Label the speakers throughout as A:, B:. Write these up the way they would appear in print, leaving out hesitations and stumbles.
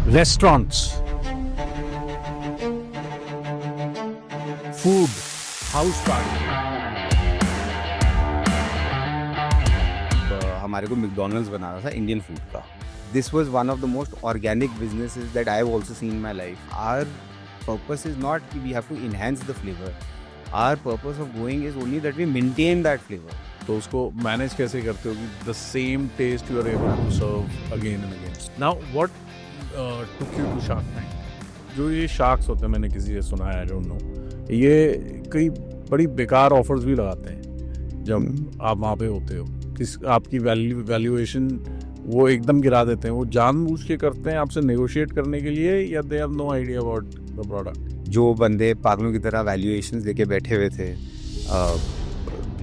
A: restaurants, food, house party.
B: हमारे को McDonald's बनाना था इंडियन फूड का. This was one of the most organic businesses that I have also seen in my life. Our purpose is not that we have to enhance the flavor. Our purpose of going is only that we maintain that flavor.
A: तो उसको manage कैसे करते हो कि the same taste you are able to serve again and again. Now what took you to Shark Tank? जो ये sharks होते हैं, मैंने किसी से सुना है, आई डोंट नो, ये कई बड़ी बेकार ऑफर्स भी लगाते हैं जब आप वहाँ पे होते हो. आपकी वैल्यूएशन वो एकदम गिरा देते हैं. वो जानबूझ के करते हैं आपसे नेगोशिएट करने के लिए, या they have no idea about the product?
B: जो बंदे पागलों की तरह वैल्यूएशंस लेके बैठे हुए थे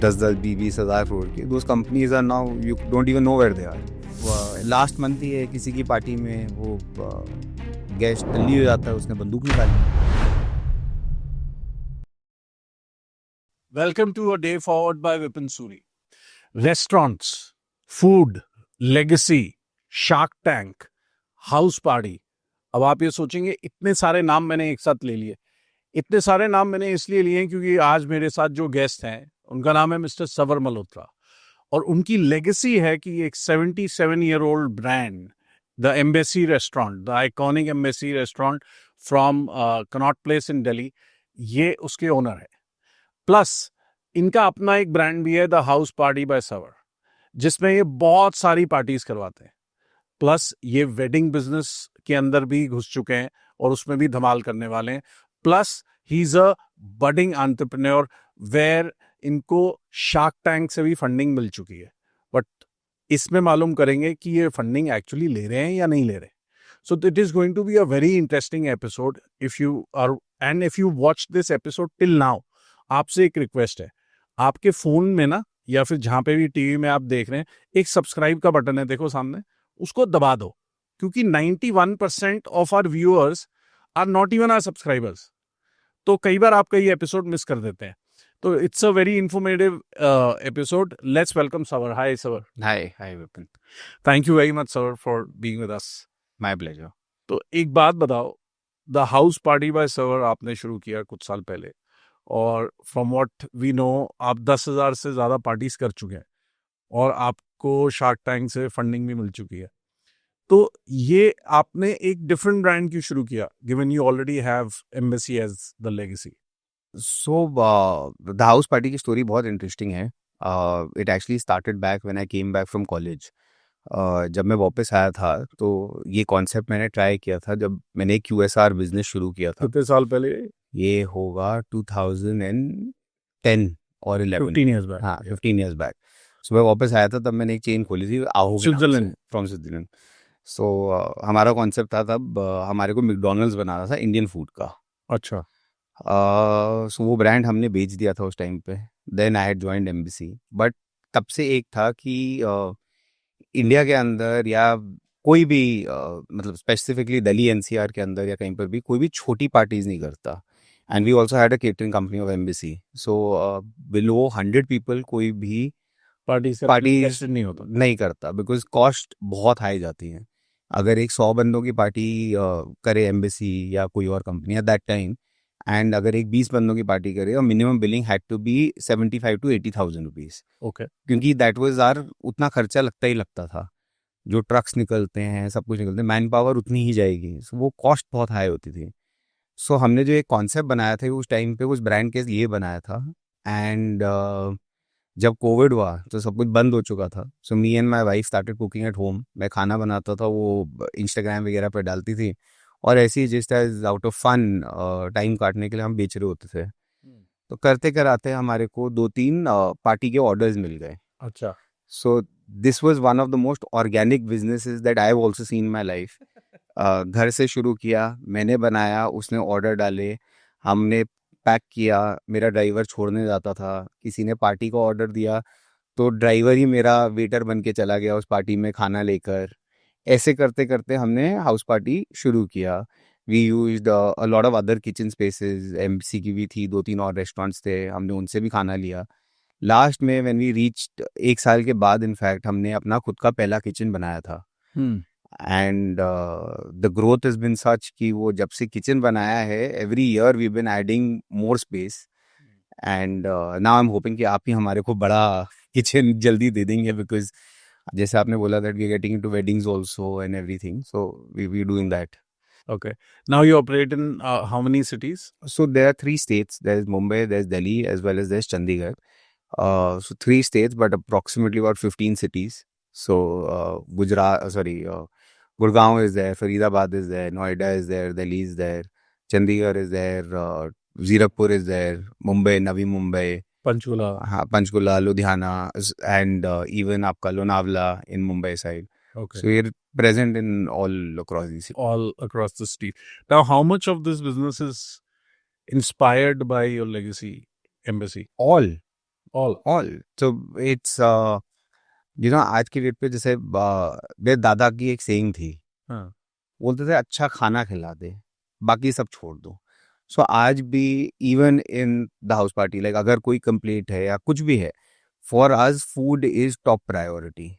B: 10-10, 20-20 हज़ार करोड़ की, those companies are now you don't even know where they are. Last month ही है किसी की पार्टी में वो गेस्ट टल्ली हो जाता है, उसने बंदूक निकाली.
A: Welcome to A Day Forward by Vipin Suri. Restaurants, food, legacy, Shark Tank, house party. अब आप ये सोचेंगे इतने सारे नाम मैंने एक साथ ले लिए. इतने सारे नाम मैंने इसलिए लिए क्योंकि आज मेरे साथ जो गेस्ट हैं उनका नाम है मिस्टर सवर मल्होत्रा, और उनकी लेगेसी है कि एक 77-year-old brand, the embassy restaurant, the iconic embassy restaurant from Connaught place in Delhi, ये उसके ओनर है. प्लस इनका अपना एक ब्रांड भी है, द हाउस पार्टी बाय सवर, जिसमें ये बहुत सारी पार्टीज करवाते हैं. प्लस ये वेडिंग बिजनेस के अंदर भी घुस चुके हैं और उसमें भी धमाल करने वाले हैं. Plus he is a budding entrepreneur where इनको शार्क टैंक से भी फंडिंग मिल चुकी है. बट इसमें मालूम करेंगे कि ये फंडिंग एक्चुअली ले रहे हैं या नहीं ले रहे. So it is going to be a very interesting episode. If you watch this episode till now, आपसे एक रिक्वेस्ट है, आपके फोन में ना, या फिर जहां पे भी टीवी में आप देख रहे हैं, एक सब्सक्राइब का बटन है, देखो सामने, उसको दबा दो, क्योंकि 91% of our viewers are not even our subscribers. तो कई बार आपका ये एपिसोड मिस कर देते हैं. तो it's a very informative episode. Let's welcome Savar. Hi Savar.
B: Hi Vipin.
A: Thank you very much Savar for being with us.
B: My pleasure.
A: तो एक बात बताओ, द हाउस पार्टी बाय सवर आपने शुरू किया कुछ साल पहले, और फ्रॉम व्हाट वी नो आप 10,000 से ज़्यादा पार्टीज कर चुके हैं, और आपको शार्क टैंक से फंडिंग भी मिल चुकी है. तो ये आपने एक डिफरेंट ब्रांड क्यों शुरू किया, given you already have Embassy as the legacy?
B: So the house party की स्टोरी बहुत इंटरेस्टिंग है. It actually started back when I came back from college. जब मैं वापस आया था तो ये कॉन्सेप्ट मैंने ट्राई किया था जब मैंने एक QSR बिजनेस शुरू किया था.
A: कितने साल पहले?
B: ये होगा 2010 और 11.
A: 15 years back.
B: हाँ, 15 years बैक. सो मैं वापस आया था, तब मैंने एक चेन खोली थी
A: स्विट्जरलैंड,
B: फ्रॉम स्विट्जरलैंड. सो हमारा कॉन्सेप्ट था तब, हमारे को मैकडॉनल्ड्स बनाना था इंडियन फूड का.
A: अच्छा.
B: सो वो ब्रांड हमने बेच दिया था उस टाइम पे. Then I had joined Embassy. But तब से एक था कि इंडिया के अंदर या कोई भी मतलब स्पेसिफिकली दिल्ली NCR के अंदर या कहीं पर भी कोई भी छोटी पार्टीज नहीं करता. And we also had a catering company of Embassy. So below 100 people कोई भी
A: पार्टीज
B: नहीं करता, बिकॉज कॉस्ट बहुत हाई जाती है. अगर एक 100 बंदों की पार्टी करे एम्बेसी या कोई और company at that time, and अगर एक 20 बंदों की पार्टी करे, और minimum billing had to be 75 to 80,000 rupees.
A: Okay.
B: क्योंकि दैट वाज आर, उतना खर्चा लगता ही लगता था. जो ट्रक्स निकलते हैं, सब कुछ निकलते हैं, मैन पावर उतनी ही जाएगी. सो वो कॉस्ट बहुत हाई होती थी. सो हमने जो एक कॉन्सेप्ट बनाया था उस टाइम पे, उस ब्रांड के लिए बनाया था. एंड जब कोविड हुआ तो सब कुछ बंद हो चुका था. So me and my wife started cooking at home. मैं खाना बनाता था, वो इंस्टाग्राम वगैरह पर डालती थी, और ऐसे ही जिस तरह आउट ऑफ फन टाइम काटने के लिए हम बेच रहे होते थे. तो करते कराते हमारे को 2-3 पार्टी के ऑर्डर्स मिल गए.
A: अच्छा.
B: So this was one of the most organic businesses that I have also seen in my life. घर से शुरू किया, मैंने बनाया, उसने ऑर्डर डाले, हमने पैक किया, मेरा ड्राइवर छोड़ने जाता था. किसी ने पार्टी का ऑर्डर दिया तो ड्राइवर ही मेरा वेटर बन के चला गया उस पार्टी में खाना लेकर. ऐसे करते करते हमने हाउस पार्टी शुरू किया. We used a lot of other kitchen spaces. Embassy की भी थी, 2-3 और रेस्टोरेंट्स थे, हमने उनसे भी खाना लिया. लास्ट में व्हेन वी रीच्ड, 1 साल के बाद इनफैक्ट हमने अपना खुद का पहला किचन बनाया था. And the growth has been such कि वो जब से किचन बनाया है every year we've been adding more space and now I'm hoping कि आप ही हमारे को बड़ा किचन जल्दी दे देंगे because जैसे आपने बोला that we are getting into weddings also and everything, so we doing that.
A: Okay. Now you operate in how many cities?
B: So there are 3 states. There's Mumbai, there's Delhi, as well as there's Chandigarh. So 3 states, but approximately about 15 cities. So Gurgaon is there, Faridabad is there, Noida is there, Delhi is there, Chandigarh is there, Zirakpur is there, Mumbai, Navi Mumbai,
A: Panchkula.
B: Panchkula, Ludhiana, and even आपका Lonavala in Mumbai side.
A: Okay.
B: So we're present in all across these cities.
A: All across the state. Now, how much of this business is inspired by your legacy embassy?
B: All.
A: All.
B: So it's आज की date पे जैसे मेरे दादा की एक saying थी,
A: हाँ.
B: बोलते थे अच्छा खाना खिला दे, बाकी सब छोड़ दो. सो आज भी even in the house party like अगर कोई कंप्लेंट है या कुछ भी है, for us food is top priority.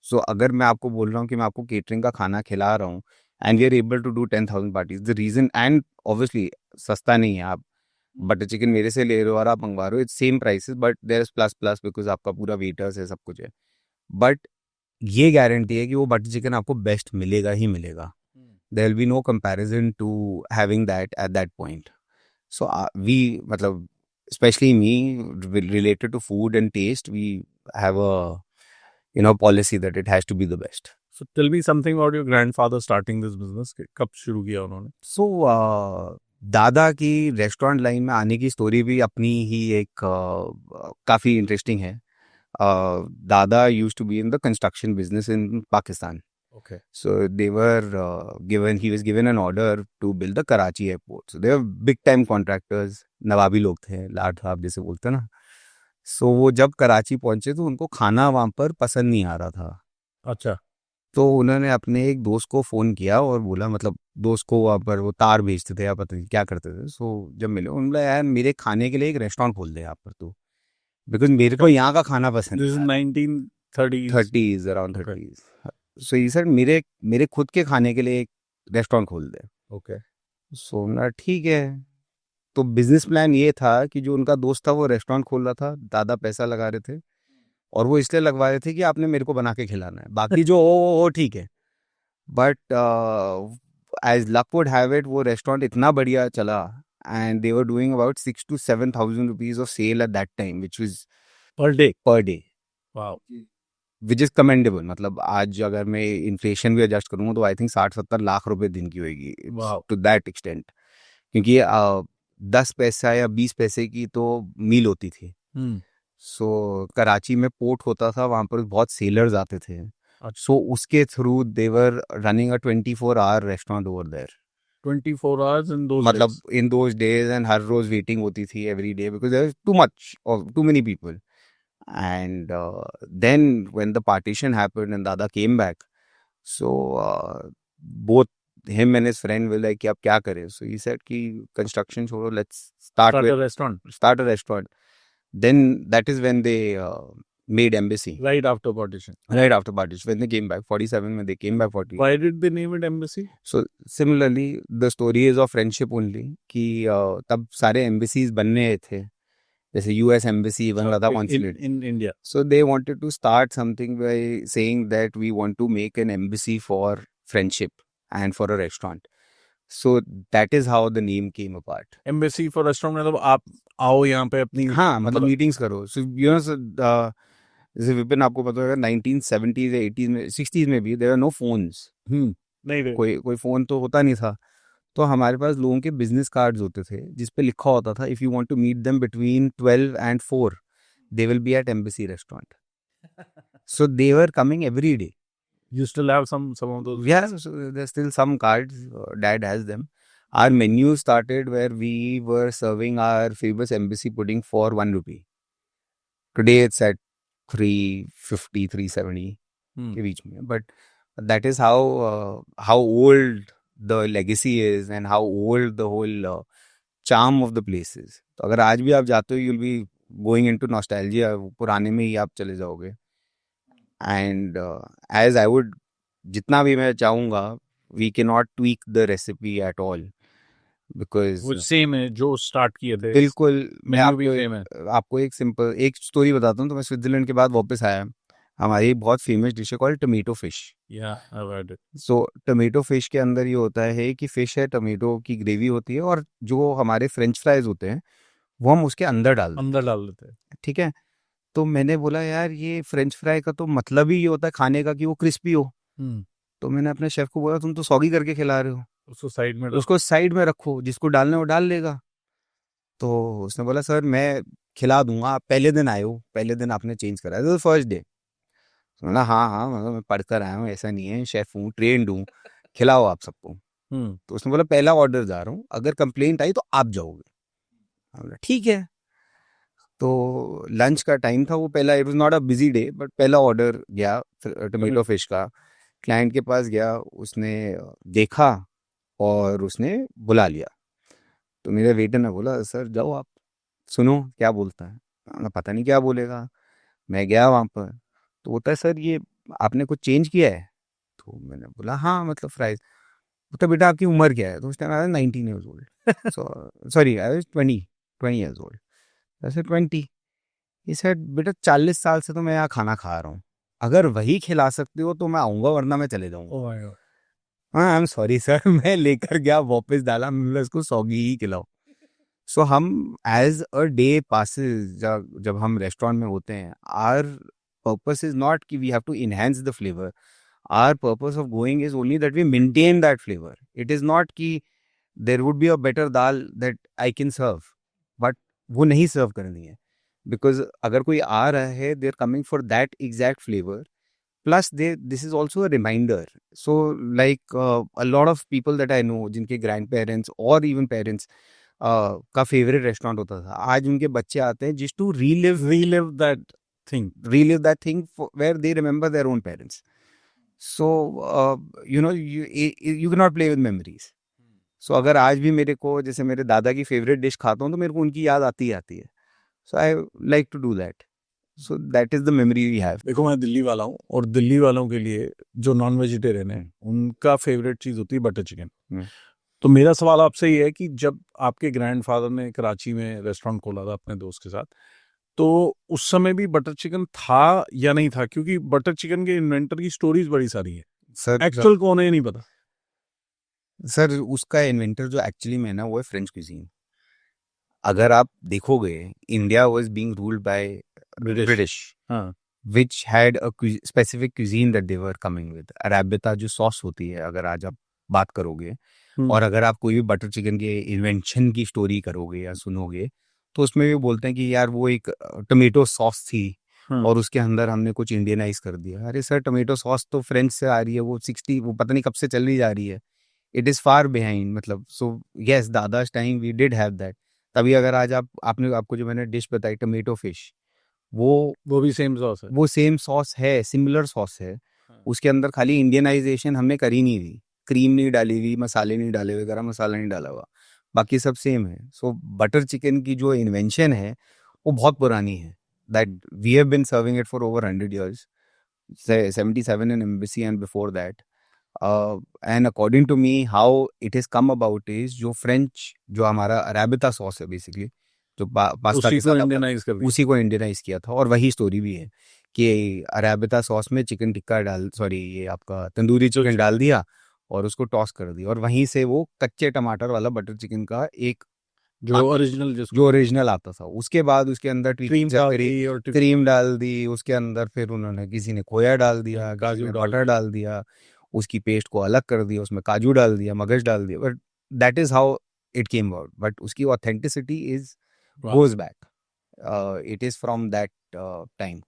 B: So अगर मैं आपको बोल रहा हूँ कि मैं आपको केटरिंग का खाना खिला रहा हूँ and we are able to do 10,000 parties, the reason, and obviously सस्ता नहीं है, आप बटर चिकन मेरे से ले रहे हो और आप मंगवा रहे हो, it's same prices but there is plus plus because आपका पूरा वेटर्स है, सब कुछ है. बट ये गारंटी है कि वो बटर चिकन आपको बेस्ट मिलेगा ही मिलेगा. There will be no comparison to having that at that point. So we मतलब especially me related to food and taste, we have a policy that it has to be the best.
A: So tell me something about your grandfather starting this business. कब शुरू किया उन्होंने?
B: So दादा की restaurant line में आने की story भी अपनी ही एक काफ़ी इंटरेस्टिंग है. Dada used to be in the construction business in Pakistan.
A: Okay.
B: So he was given an order to build the Karachi airport. So they were big time contractors, नवाबी लोग थे, लाट साहब जैसे बोलते ना. So वो जब कराची पहुंचे तो उनको खाना वहाँ पर पसंद नहीं आ रहा था.
A: अच्छा.
B: तो उन्होंने अपने एक दोस्त को फ़ोन किया और बोला, मतलब दोस्त को वहाँ पर वो तार भेजते थे या पता नहीं क्या करते थे. सो जब मिले उन्होंने बोला यार मेरे खाने के लिए एक रेस्टोरेंट खोल दे यहाँ पर तू, बिकॉज मेरे को यहाँ का खाना पसंद
A: This is
B: है.
A: 1930s.
B: 30s, around
A: Okay.
B: 30s. सो ये सर मेरे खुद के खाने के लिए एक रेस्टोरेंट खोल दे.
A: Okay.
B: सो ना ठीक है. तो बिजनेस प्लान ये था कि जो उनका दोस्त था वो रेस्टोरेंट खोल रहा था, दादा पैसा लगा रहे थे और वो इसलिए लगवा रहे थे कि आपने मेरे को बना के खिलाना है, बाकी जो वो ठीक है. But as luck would have it वो रेस्टोरेंट इतना बढ़िया चला and they were doing about 6,000 to 7,000 rupees of sale at that time, which was
A: Per day.
B: Per day,
A: Wow.
B: Which is commendable. मतलब आज अगर मैं इन्फ्लेशन भी एडजस्ट करूंगा तो आई थिंक 60-70 लाख रुपए दिन की होगी
A: Wow.
B: To that extent. क्योंकि 10 पैसा या 20 पैसे की तो मील होती थी.
A: Hmm.
B: सो कराची में पोर्ट होता था, वहाँ पर बहुत सेलर्स आते थे. सो उसके through they were running a 24 hour restaurant over there.
A: 24 hours in those
B: मतलब
A: days.
B: In those days, and हर रोज वेटिंग होती थी every day because there too much और too many people. And then when the partition happened and Dada came back, so both him and his friend were like कि अब क्या करें. So he said कि construction छोड़ो, let's
A: Start a restaurant.
B: start a restaurant. Then that is when they made Embassy.
A: Right after partition.
B: Right after partition, when they came back 47, when they came back 40.
A: Why did they name it Embassy?
B: So similarly the story is of friendship only कि तब सारे embassies बनने थे, जैसे US embassy बन रहा था, consulate
A: In India.
B: So they wanted to start something by saying that we want to make an embassy for friendship and for a restaurant. So that is how the name came apart.
A: Embassy for restaurant मतलब आप आओ यहाँ पे अपनी.
B: हाँ, मतलब meetings करो. So जैसे विपिन आपको पता होगा 1970s या 80s में 60s में भी there were no phones.
A: नहीं थे.
B: कोई फोन तो होता नहीं था. तो हमारे पास लोगों के बिजनेस कार्ड्स होते थे जिस पे लिखा होता था if you want to meet them between 12 and 4 they will be at Embassy restaurant. So they were coming every day.
A: You still have some of those.
B: Yeah, so there's still some cards. Dad has them. Our menu started where we were serving our famous Embassy pudding for 1 rupee. Today it's at 350, 370 के बीच में. But that is how old the legacy is and how old the whole charm of the place is. तो अगर आज भी आप जाते हो you'll be going into nostalgia, पुराने में ही आप चले जाओगे. And as I would जितना भी मैं चाहूंगा we can not tweak the recipe at all, because
A: वो सेम है जो स्टार्ट किए थे,
B: बिल्कुल। मैं
A: मेन्यू भी सेम है।
B: आपको एक सिंपल एक स्टोरी बताता हूँ। तो मैं स्विट्जरलैंड के बाद वापस आया, हमारी एक बहुत फेमस डिश है कॉल्ड टमेटो फिश।
A: या I have heard it.
B: So tomato fish के अंदर ये होता है कि फिश है, टमेटो की ग्रेवी होती है, और जो हमारे फ्रेंच फ्राइज होते हैं वो हम उसके अंदर डाल देते
A: अंदर डाल देते हैं।
B: हैं, ठीक है। तो मैंने बोला यार ये फ्रेंच फ्राई का तो मतलब ही ये होता है खाने का कि वो क्रिस्पी हो। तो मैंने अपने शेफ को बोला तुम तो सॉगी करके खिला रहे हो,
A: उसको साइड में डाल।
B: उसको साइड में रखो, जिसको डालना है वो डाल लेगा। तो उसने बोला सर मैं खिला दूंगा, आप पहले दिन आए हो, पहले दिन आपने चेंज करा है, फर्स्ट डे। तो बोला हाँ हाँ, मतलब मैं पढ़कर आया हूँ, ऐसा नहीं है, शेफ हूँ, ट्रेंड हूँ, खिलाओ आप सबको। तो उसने बोला पहला ऑर्डर जा रहा हूँ, अगर कंप्लेंट आई तो आप जाओगे। मैं बोला ठीक है। तो लंच का टाइम था, वो पहला, it was not a busy day, but पहला ऑर्डर गया टमेटो फिश का। क्लाइंट के पास गया, उसने देखा और उसने बुला लिया। तो मेरे वेटर ने बोला सर जाओ आप सुनो क्या बोलता है। मैंने पता नहीं क्या बोलेगा। मैं गया वहाँ पर, तो बोलता है सर ये आपने कुछ चेंज किया है। तो मैंने बोला हाँ मतलब फ्राइज। बोलता बेटा आपकी उम्र क्या है। तो उस time I was 19 years old, sorry I was 20 years old. ऐसे 20। ये सर बेटा 40 साल से तो मैं यहाँ खाना खा रहा हूँ, अगर वही खिला सकते हो तो मैं आऊँगा, वरना मैं चले जाऊँगा।
A: Oh my God.
B: हाँ आई एम सॉरी सर। मैं लेकर गया, वापस डाला, मतलब इसको सौगी ही खिलाओ। सो हम एज अ डे पासिस, जब हम रेस्टोरेंट में होते हैं, आर पर्पस इज नॉट कि we have to enhance the flavour, our purpose of going is only that we maintain that flavour. It is not कि there would be a better dal that I can serve, but वो नहीं सर्व करनी है, because अगर कोई आ रहा है they are coming for that exact flavour, plus this is also a reminder. So like a lot of people that I know जिनके grandparents और even parents का favorite restaurant होता था, आज उनके बच्चे आते हैं just to
A: Relive that thing.
B: that thing where they remember their own parents. So you cannot play with memories. So अगर आज भी मेरे को जैसे मेरे दादा की favorite dish खाता हूँ तो मेरे को उनकी याद आती ही आती है. So I like to do that. So that is the memory we have.
A: देखो मैं दिल्ली वाला हूँ, और दिल्ली वालों के लिए जो नॉन वेजिटेरियन है उनका फेवरेट चीज होती है बटर चिकन। तो मेरा सवाल आपसे ये है कि जब आपके ग्रैंडफादर ने कराची में रेस्टोरेंट खोला था अपने दोस्त के साथ, तो उस समय भी बटर चिकन था या नहीं था? क्योंकि बटर चिकन के इन्वेंटर की स्टोरीज बड़ी सारी है,
B: सर
A: एक्चुअल कौन है नहीं पता।
B: सर उसका इन्वेंटर जो एक्चुअली में है ना, वो है फ्रेंच क्यूजीन। अगर आप देखोगे, India was being ruled by British,
A: हाँ।
B: which had a specific cuisine that they were coming with. अराबिता जो सॉस होती है, अगर आज आप बात करोगे, और अगर आप कोई भी बटर चिकन के इन्वेंशन की स्टोरी करोगे या सुनोगे, तो उसमें भी बोलते हैं कि यार वो एक टमेटो सॉस थी और उसके अंदर हमने कुछ इंडियनाइज कर दिया। अरे सर टमेटो सॉस तो फ्रेंच से आ रही है, वो पता नहीं कब से चली जा रही है। इट इज़ फार बिहाइंड, मतलब सो यस दादाज time we did have that. तभी अगर आज आपको जो मैंने डिश बताई टमेटो फिश, वो
A: भी सेम सॉस है।
B: वो सेम सॉस है, सिमिलर सॉस है। उसके अंदर खाली इंडियनाइजेशन हमने करी नहीं थी, क्रीम नहीं डाली हुई, मसाले नहीं डाले हुए, गरम मसाला नहीं डाला हुआ, बाकी सब सेम है। सो बटर चिकन की जो इन्वेंशन है वो बहुत पुरानी है, that we have been serving it for over 100 years, 77 in embassy and before that. And according to me how it has come about is जो फ्रेंच, जो हमारा अराबिता सॉस है बेसिकली, जो पास्ता के
A: उसी को
B: साथ
A: इंडियनाइज कर दिया।
B: उसी को इंडियनाइज किया था। और वही स्टोरी भी है कि अराबिता सॉस में चिकन टिक्का ये आपका तंदूरी चिकन डाल दिया और उसको टॉस कर दिया, और वहीं से वो कच्चे टमाटर वाला बटर चिकन का एक
A: जो
B: ओरिजिनल आता था। उसके बाद उसके अंदर क्रीम डाल दी, उसके अंदर फिर उन्होंने किसी ने खोया डाल दिया,
A: काजू
B: बटर डाल दिया, उसकी पेस्ट को अलग कर दिया, उसमें काजू डाल दिया, मगज डाल दिया, but that is how it came out. But उसकी authenticity is goes back, it is from that time.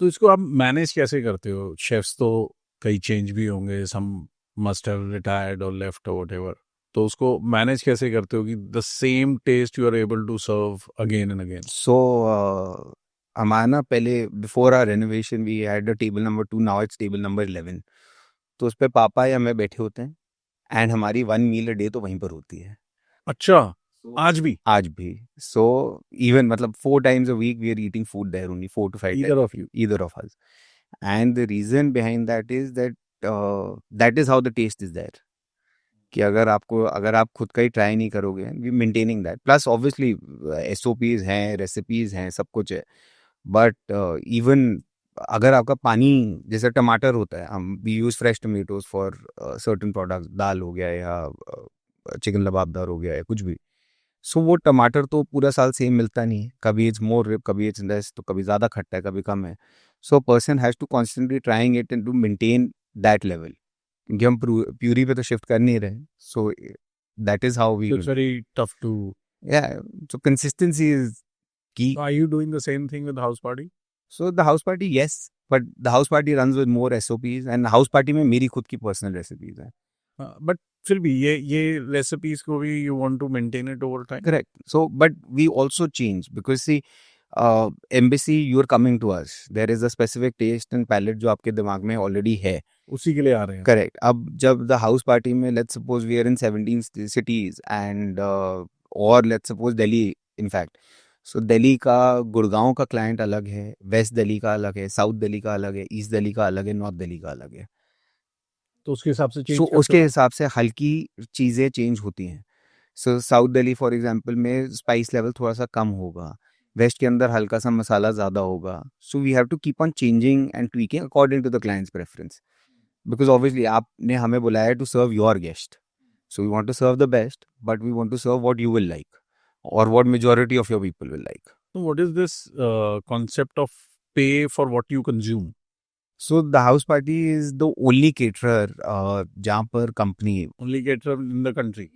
A: तो इसको आप मैनेज कैसे करते हो? शेफ्स तो कई चेंज भी होंगे, सम मस्ट हैव रिटायर्ड और लेफ्ट और व्हाटएवर, तो उसको मैनेज कैसे करते हो कि the same taste you are able to serve again and again?
B: So हमारा ना पहले before our renovation we had a table number 2, now it's table number 11। तो उस पे पापा या मैं बैठे होते हैं, एंड हमारी 1 मील अ डे तो वहीं पर होती है।
A: अच्छा, आज भी?
B: आज भी। सो इवन मतलब 4 times a week we are eating food there only, 4 to 5
A: Either
B: times,
A: of you?
B: either of us. And the reason behind that is that that is how the taste is there, कि अगर आप खुद का ही try नहीं करोगे, we maintaining that, plus obviously SOPs हैं, recipes हैं, सब कुछ है, बट इवन अगर आपका पानी, जैसे टमाटर होता है, हम we use fresh tomatoes for certain products, दाल हो गया या चिकन लबाबदार हो गया या कुछ भी, सो वो टमाटर तो पूरा साल सेम मिलता नहीं है, कभी इट्स मोर रिप, कभी इट्स लेस, तो कभी ज़्यादा खट्टा है, कभी कम है, so person has to constantly trying it and to maintain that level, क्योंकि हम प्यूरी पे तो शिफ्ट कर नहीं रहे, so that is how we,
A: So it's very tough to.
B: yeah, so consistency is key.
A: Are you doing the same thing with House Party?
B: So the house party, yes, but the house party runs with more SOPs, and house party में मेरी खुद की personal recipes हैं.
A: But फिर भी ये recipes को भी you want to maintain it over time.
B: Correct. So, but we also change because see, embassy, you're coming to us. There is a specific taste and palate जो आपके दिमाग में already है.
A: उसी के लिए आ रहे हैं.
B: Correct. अब जब the house party में, let's suppose we are in 17 cities and or let's suppose Delhi, in fact. So Delhi का, गुड़गांव का क्लाइंट अलग है, वेस्ट दिल्ली का अलग है, साउथ दिल्ली का अलग है, ईस्ट दिल्ली का अलग है, नॉर्थ दिल्ली का अलग है.
A: तो उसके हिसाब से change
B: सो
A: करते
B: उसके
A: हो?
B: हिसाब से हल्की चीज़ें चेंज होती हैं. सो साउथ दिल्ली फॉर एग्जांपल में स्पाइस लेवल थोड़ा सा कम होगा, वेस्ट के अंदर हल्का सा मसाला ज़्यादा होगा. So we have to keep on changing and tweaking according to the clients preference, because obviously आपने हमें बुलाया है to serve your guest, so we want to serve the best, but we want to serve what you will like और what majority of your people will like.
A: So what is this concept of pay for what you consume?
B: So the house party is the only caterer जहाँ पर company,
A: Only caterer in the country.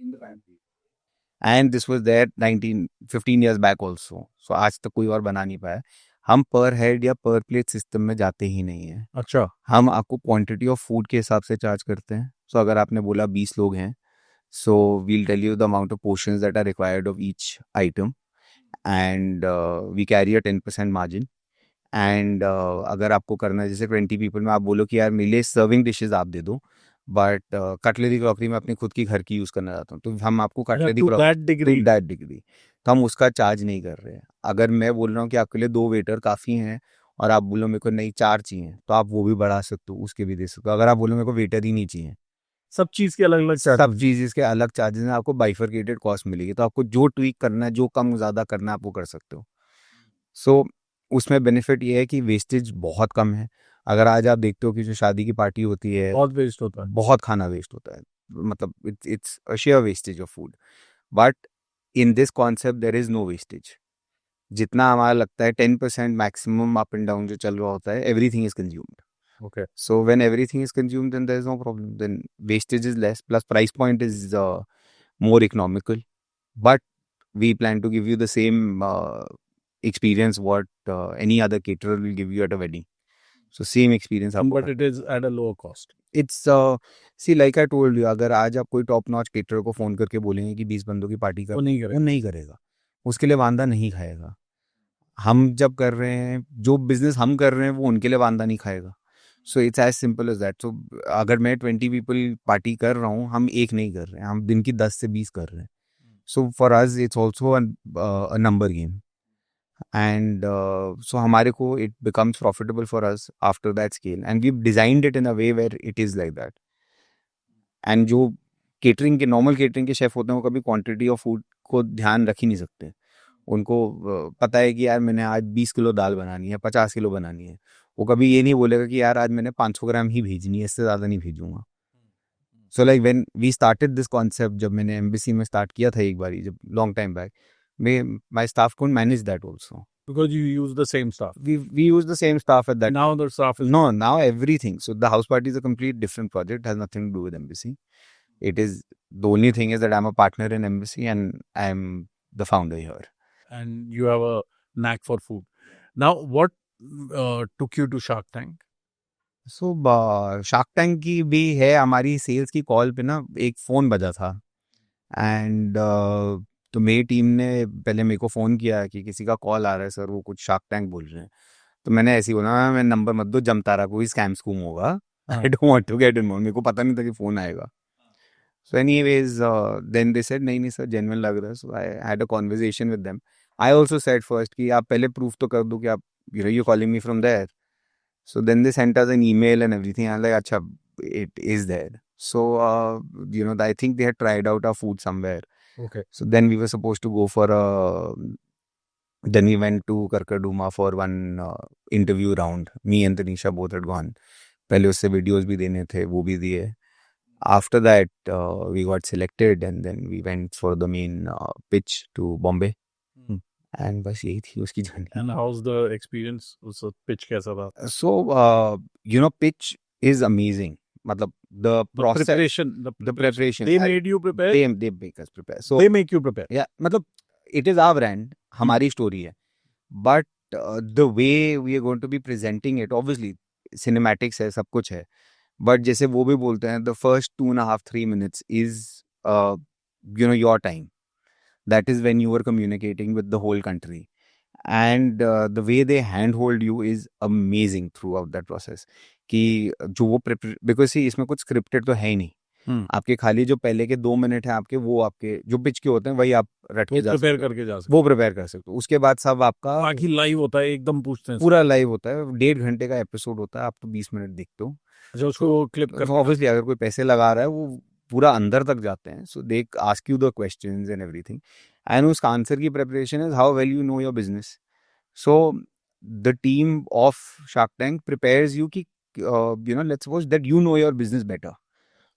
B: and this was there 15 years back also. So आज तक कोई और बना नहीं पाया. हम पर हेड या पर प्लेट सिस्टम में जाते ही नहीं है.
A: अच्छा.
B: हम आपको क्वांटिटी ऑफ फूड के हिसाब से चार्ज करते हैं. सो अगर आपने बोला 20 लोग हैं, so we'll tell you the amount of portions that are required of each item, and we carry a 10% margin. And अगर आपको करना है, जैसे 20 पीपल में आप बोलो कि यार मेरे लिए सर्विंग डिशेज आप दे दो, बट कटलरी क्रॉकरी में अपनी खुद की घर की यूज़ करना चाहता हूँ, तो हम आपको cutlery
A: To that degree.
B: That degree तो हम उसका चार्ज नहीं कर रहे हैं. अगर मैं बोल रहा हूँ कि आपके लिए 2 वेटर काफ़ी हैं और आप बोलो मेरे को नहीं 4 चाहिए, तो आप वो भी बढ़ा सकते हो, उसके भी दे सकते हो. अगर आप बोलो मेरे को वेटर ही नहीं चाहिए,
A: सब चीज के अलग अलग
B: सब चीज़ के अलग चार्जेस हैं, आपको बाइफरकेटेड कॉस्ट मिलेगी. तो आपको जो ट्वीक करना है, जो कम ज़्यादा करना है, आप वो कर सकते हो. सो उसमें बेनिफिट ये है कि वेस्टेज बहुत कम है. अगर आज आप देखते हो कि जो शादी की पार्टी होती है,
A: बहुत वेस्ट होता है.
B: बहुत खाना वेस्ट होता है, मतलब it's a sheer wastage of food. But in this concept there is no wastage. जितना हमारा लगता है 10% मैक्सिमम अप एंड डाउन जो चल रहा होता है, everything is consumed.
A: Okay.
B: So when everything is consumed, then there is no problem. Then wastage is less. Plus price point is more economical. But we plan to give you the same experience what any other caterer will give you at a wedding. So same experience.
A: But it is at a lower cost.
B: It's see, like I told you, अगर आज आप कोई top notch caterer को phone करके बोलेंगे कि 20 बंदों की पार्टी कर,
A: वो नहीं
B: वो
A: करेगा.
B: नहीं करेगा. उसके लिए वांदा नहीं खाएगा. हम जब कर रहे हैं, जो बिजनेस हम कर रहे हैं, वो उनके लिए वांदा नहीं खाएगा. So it's as simple as that. So अगर मैं 20 पीपल पार्टी कर रहा हूँ, हम एक नहीं कर रहे हैं, हम दिन की 10 से 20 कर रहे हैं. So for us it's also a number game, and so हमारे को it becomes profitable for us after that scale, and we designed it in a way where it is like that. And जो catering के, normal catering के chef होते हैं, वो कभी quantity of food को ध्यान रख ही नहीं सकते. उनको पता है कि यार मैंने आज 20 किलो दाल बनानी है, 50 किलो बनानी है. वो कभी ये नहीं बोलेगा कि यार आज मैंने 500 ग्राम ही भेजनी है, इससे ज़्यादा नहीं भेजूंगा. So like when we started this concept, जब मैंने एम्बेसी में स्टार्ट किया था एक बारी, जब long time back, my staff couldn't manage that also.
A: Because you use the same stuff.
B: We use the same staff at that.
A: Now the staff is
B: No, now everything. So the house party is a complete different project. Has nothing to do with embassy. It is, the only thing is that I'm a partner in embassy and I'm the founder here.
A: and you have a knack for food. Now, what took you to Shark Tank?
B: So shark tank की भी है. हमारी sales की call पे ना एक phone बजा था, एंड तो मेरी टीम ने पहले मेरे को फ़ोन किया कि किसी का कॉल आ रहा है सर, वो कुछ शार्क टैंक बोल रहे हैं. तो मैंने ऐसे ही बोला, मैं नंबर मत दो, जमता रहा कोई स्कैम स्कूम होगा, I don't want to get involve. मेरे को पता नहीं था कि फ़ोन आएगा. So anyways then they said नहीं सर, जेन्युइन लग रहा है. So I had a conversation with them. I also said first कि आप पहले प्रूफ तो कर दो कि आप, you calling me from there. So then they sent us an email and everything. I was like, अच्छा, it is there. So, I think they had tried out our food somewhere.
A: Okay.
B: So then we were supposed to go then we went to Karkarduma for one interview round. Me and Tanisha both had gone. पहले उससे videos भी देने थे, वो भी दिए. After that, we got selected and then we went for the main pitch to Bombay. And बस यही थी उसकी journey.
A: And how's the experience? उस pitch कैसा था?
B: So, pitch is amazing. मतलब the process,
A: The
B: preparation.
A: They made you prepare?
B: They make us prepare. So
A: They make you prepare?
B: yeah, मतलब it is our brand, हमारी story है. But the way we are going to be presenting it, obviously, cinematics है, सब कुछ है. But जैसे वो भी बोलते हैं, the first 2.5-3 minutes is, your time. That is when you are communicating with the whole country. And the way they handhold you is amazing throughout that process. कि जो वो because see, इसमें कुछ scripted तो है ही नहीं. आपके खाली जो पहले के 2 मिनट है आपके, वो आपके जो पिच के होते हैं वही आप रट के जा सकते हो.
A: प्रिपेयर करके जा सकते
B: वो प्रिपेयर कर सकते हो. उसके बाद सब आपका
A: बाकी लाइव होता है, एकदम पूछते हैं.
B: पूरा लाइव होता है. 1.5 घंटे का एपिसोड होता है. आप तो 20 मिनट देखते हो.
A: अच्छा, उसको क्लिप कर.
B: ऑब्वियसली अगर कोई पैसे लगा रहा है वो पूरा अंदर तक जाते हैं. So they ask you the questions and everything. And उसका आंसर की preparation is how well you know your business. So the team of Shark Tank prepares you कि let's suppose that you know your business better.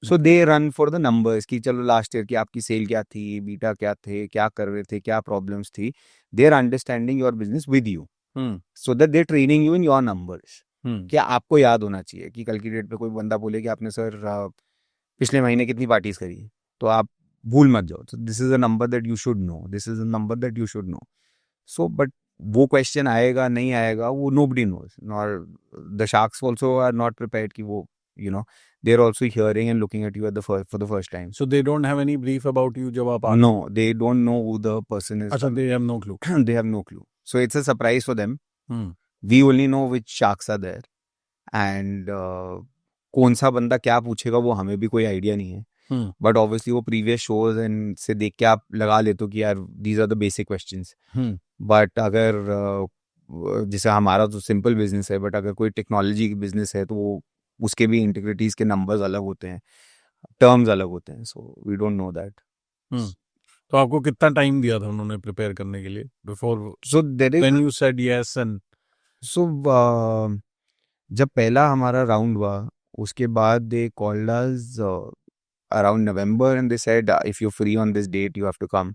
B: So they run for the numbers कि चलो last year की आपकी cell क्या थी, beta क्या थे, क्या कर रहे थे, क्या प्रॉब्लम्स थी. They are understanding your business with you. So that they training you in your numbers. क्या आपको याद होना चाहिए कि कल की डेट पे कोई बंदा बोले कि आपने सर पिछले महीने कितनी पार्टीज करी, तो आप भूल मत जाओ. So this is a number that you should know. This is a number that you should know. So, but वो क्वेश्चन आएगा नहीं आएगा वो nobody knows. Nor the sharks also are not prepared कि वो they're also hearing and looking at you for the first time.
A: So they don't have any brief about you जब आप
B: No, they don't know who the person is.
A: अच्छा, they have no clue.
B: They have no clue. So it's a surprise for them. We only know which sharks are there. And कौन सा बंदा क्या पूछेगा वो हमें भी कोई आइडिया नहीं है. बट ऑब्वियसली वो प्रीवियस शोज एंड से देख के आप लगा लेते हो कि यार these are the basic questions. But अगर जैसे हमारा तो सिंपल बिजनेस है, बट अगर कोई टेक्नोलॉजी की बिजनेस है तो वो उसके भी इंटीग्रिटीज के नंबर्स अलग होते हैं, टर्म्स अलग होते हैं. So we don't know that.
A: तो आपको कितना टाइम दिया था उन्होंने प्रिपेयर करने के लिए before?
B: So there is
A: when you said yes. And
B: so जब पहला हमारा राउंड हुआ उसके बाद they called us around November and they said if you're free on this date you have to come,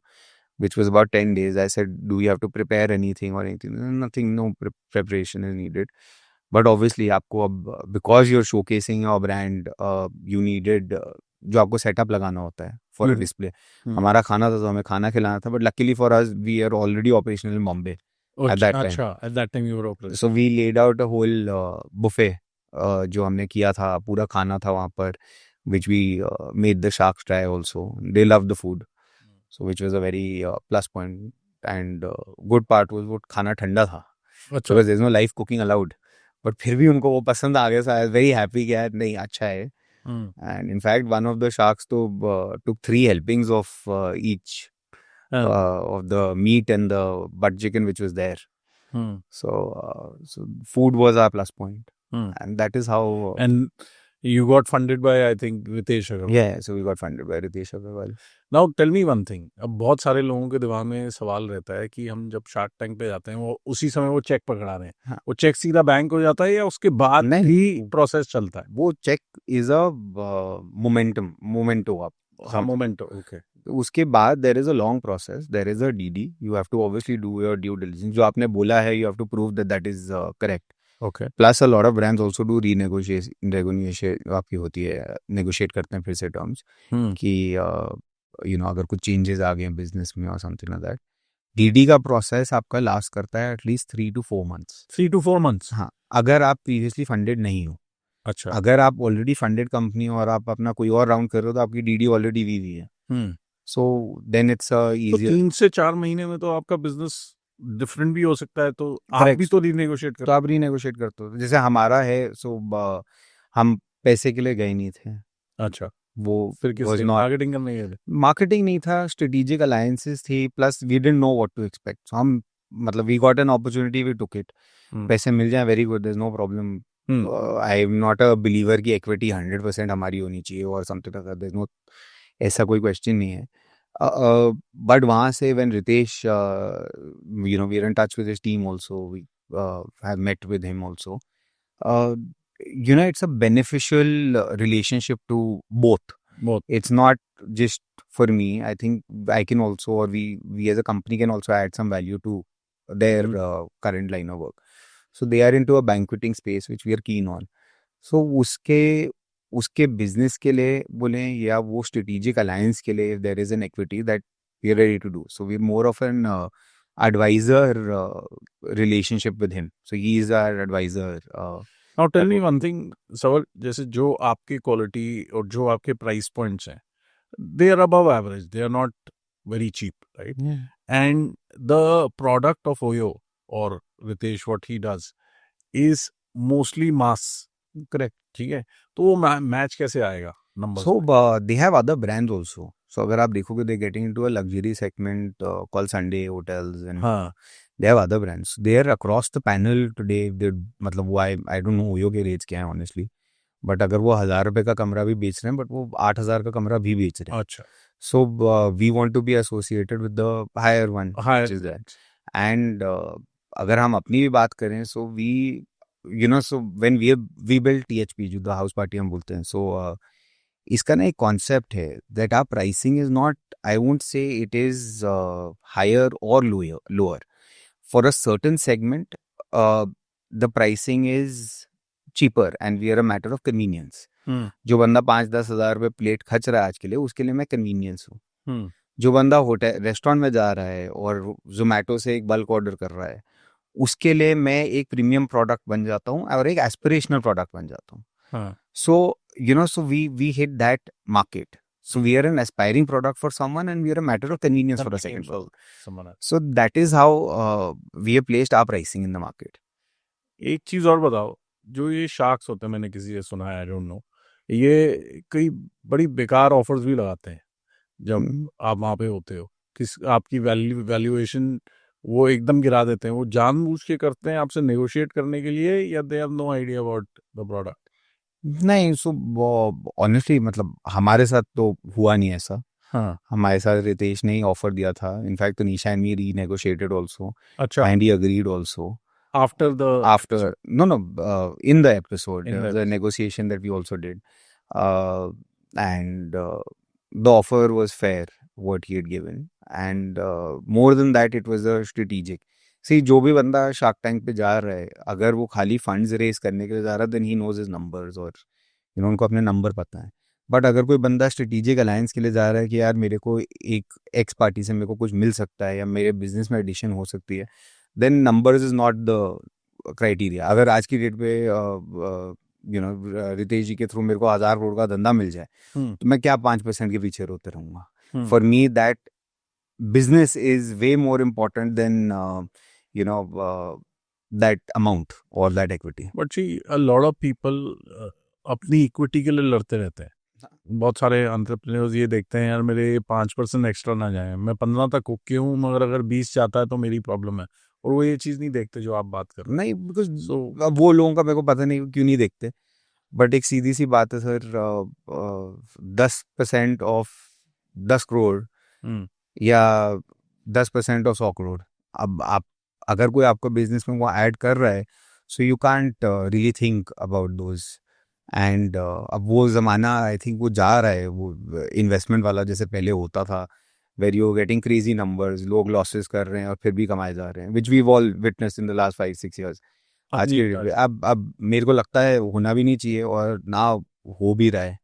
B: which was about 10 days. I said, do you have to prepare anything or anything? Nothing, no preparation is needed. But obviously आपको अब because you're showcasing your brand, you needed जो आपको setup लगाना होता है for a display. हमारा खाना था तो हमें खाना खिलाना था, but luckily for us we are already operational in Bombay at that time.
A: अच्छा, at that time you were operational.
B: So we laid out a whole buffet जो हमने किया था, पूरा खाना था वहाँ पर, which we made the sharks try also. They loved the food. So which was a very plus point. And good part was वो खाना ठंडा था. Because there's no live cooking allowed. But फिर भी उनको वो पसंद आ गया. So I was very happy कि यार नहीं अच्छा है. And in fact one of the sharks took 3 helpings of each of the meat and the butt chicken which was there. So food was our plus point. And that is how
A: and you got funded by I think Ritesh Agarwal.
B: Yeah, so we got funded by Ritesh Agarwal.
A: Now tell me one thing. अब बहुत सारे लोगों के दिमाग में सवाल रहता है कि हम जब शार्क टैंक पे जाते हैं वो उसी समय वो चेक पकड़ा रहे हैं.
B: हाँ.
A: वो चेक सीधा बैंक हो जाता है या उसके बाद ही प्रोसेस चलता है?
B: वो चेक इज अ मोमेंटो.
A: हाँ, मोमेंटो. ओके.
B: उसके बाद there is a long process. There is a DD. You have to obviously do your due diligence. जो आपने बोला है you have to prove that is correct.
A: Okay.
B: Plus a lot of brands also do renegotiate आपकी होती है, negotiate करते हैं फिर से terms कि अगर कुछ changes आ गए बिजनेस में और something like that. DD का प्रोसेस आपका लास्ट करता है at least 3 to 4 months.
A: 3 to 4 months.
B: हाँ, अगर आप प्रीवियसली फंडेड नहीं हो.
A: अच्छा.
B: अगर आप ऑलरेडी फंडेड कंपनी हो और आप अपना कोई और राउंड कर रहे हो तो आपकी DD ऑलरेडी वी हुई है. So then it's easier.
A: 3 से 4 महीने में तो आपका बिजनेस डिफरेंट भी हो सकता है, तो आप भी तो रीनेगोशिएट करते हो.
B: तो आप रीनेगोशिएट करते हो. जैसे हमारा है हम पैसे के लिए गए नहीं थे.
A: अच्छा.
B: वो
A: फिर किस मार्केटिंग करने गए थे?
B: मार्केटिंग नहीं था, स्ट्रेटेजिक अलायंसेस थी. Plus we didn't know what to expect. हम मतलब we got an opportunity, we took it. पैसे मिल जाए very good, there is no problem. I am not a believer कि इक्विटी 100% हमारी होनी चाहिए और समथिंग लाइक दैट, नो, ऐसा कोई क्वेश्चन नहीं है. बट वहाँ से when Ritesh, we are in touch with his team also, we have met with him also. Uh, it's a beneficial relationship to both.
A: Both.
B: It's not just for me. I think I can also, or we as a company can also add some value to their current line of work. So they are into a banqueting space which we are keen on. So उसके business के लिए बोले या वो strategic alliance के लिए, if there is an equity that we are ready to do. So we're more of an advisor relationship with him. So he is our advisor.
A: Now tell me one thing, सवाल, जैसे जो आपकी quality और जो आपके price points हैं, they are above average, they are not very cheap, right?
B: Yeah.
A: And the product of Oyo or Ritesh, what he does is mostly mass.
B: Correct.
A: ठीक है, तो वो मैच कैसे आएगा number?
B: So they have other brands also. So अगर आप देखोगे, they're getting into a luxury segment called Sunday Hotels, and
A: हाँ,
B: they have other brands. They are across the panel today. मतलब वो I don't know ओयो के rates क्या है honestly. But अगर वो 1,000 रुपए का कमरा भी बेच रहे हैं, बट वो 8,000 का कमरा भी बेच रहे हैं.
A: अच्छा,
B: So we want to be associated with the higher one,
A: higher
B: which is that. And अगर हम अपनी भी बात करें, so we, so when we built THP, जो the house party हम बोलते हैं, so इसका ना एक कॉन्सेप्ट है that our pricing is not, I won't say it is higher or lower. For a certain segment, the pricing is cheaper and we are a matter of convenience. जो बंदा 5-10 हज़ार रुपये प्लेट खर्च रहा है आज के लिए, उसके लिए मैं कन्वीनियंस हूँ. जो बंदा होटल रेस्टोरेंट में जा रहा है और जोमेटो से एक बल्क ऑर्डर कर रहा है, उसके लिए मैं एक प्रीमियम प्रोडक्ट बन जाता हूँ और एक एस्पिरेशनल प्रोडक्ट बन जाता हूँ. So we hit that market. So we are an aspiring product for someone and we are a matter of convenience for a second person. So that is how we have placed our pricing in the market.
A: एक चीज और बताओ, जो ये sharks होते हैं, मैंने किसी से सुना है, आई डोंट नो, ये कई बड़ी बेकार ऑफर्स भी लगाते हैं जब आप वहाँ पे होते हो. किस आपकी वैल्यूएशन वो एकदम गिरा देते हैं, वो जानबूझ के करते हैं आपसे नेगोशिएट करने के लिए, या they have no idea about the product?
B: नहीं, सो ऑनेस्टली मतलब हमारे साथ तो हुआ नहीं ऐसा.
A: हाँ,
B: हमारे साथ रितेश ने ही ऑफर दिया था. In fact Tanisha and me renegotiated also,
A: अच्छा,
B: and he agreed also.
A: after
B: In the episode,
A: In
B: there
A: the
B: was a negotiation that we also did, and the offer was fair what he had given, and more than that it was a strategic. See, जो भी बंदा shark tank पे जा रहा है, अगर वो खाली फंड्स रेस करने के लिए जा रहा है, then he knows his numbers, और उनको अपने नंबर पता है. बट अगर कोई बंदा स्ट्रेटेजिक अलायंस के लिए जा रहा है कि यार मेरे को एक एक्स पार्टी से मेरे को कुछ मिल सकता है या मेरे बिजनेस में एडिशन हो सकती है, then numbers is not the criteria. अगर आज की डेट पे रितेश जी के थ्रू मेरे को 1,000 करोड़ का धंधा मिल जाए, तो मैं क्या 5% के पीछे रोते रहूंगा? For me that business is way more important than that amount और that equity.
A: But see, a lot of people अपनी इक्विटी के लिए लड़ते रहते हैं. बहुत सारे एंटरप्रेन्योर्स ये देखते हैं, यार मेरे 5% एक्स्ट्रा ना जाए, मैं 15 तक ओके हूँ, मगर अगर 20 जाता है तो मेरी प्रॉब्लम है. और वो ये चीज़ नहीं देखते जो आप बात कर रहे
B: नहीं, बिकॉज वो लोगों का मेरे को पता नहीं क्यों नहीं देखते. बट एक सीधी सी बात है सर, 10% ऑफ 10 करोड़ या 10% ऑफ 100 करोड़, अब आप अगर कोई आपका बिजनेस में वो ऐड कर रहा है, so you can't really think about those. And अब वो ज़माना आई थिंक वो जा रहा है, वो इन्वेस्टमेंट वाला जैसे पहले होता था, were you getting crazy numbers, लोग लॉसेस कर रहे हैं और फिर भी कमाए जा रहे हैं, which we all witness in the last 5-6 years. आज के डेट पे अब मेरे को लगता है होना भी नहीं चाहिए और ना हो भी रहा है.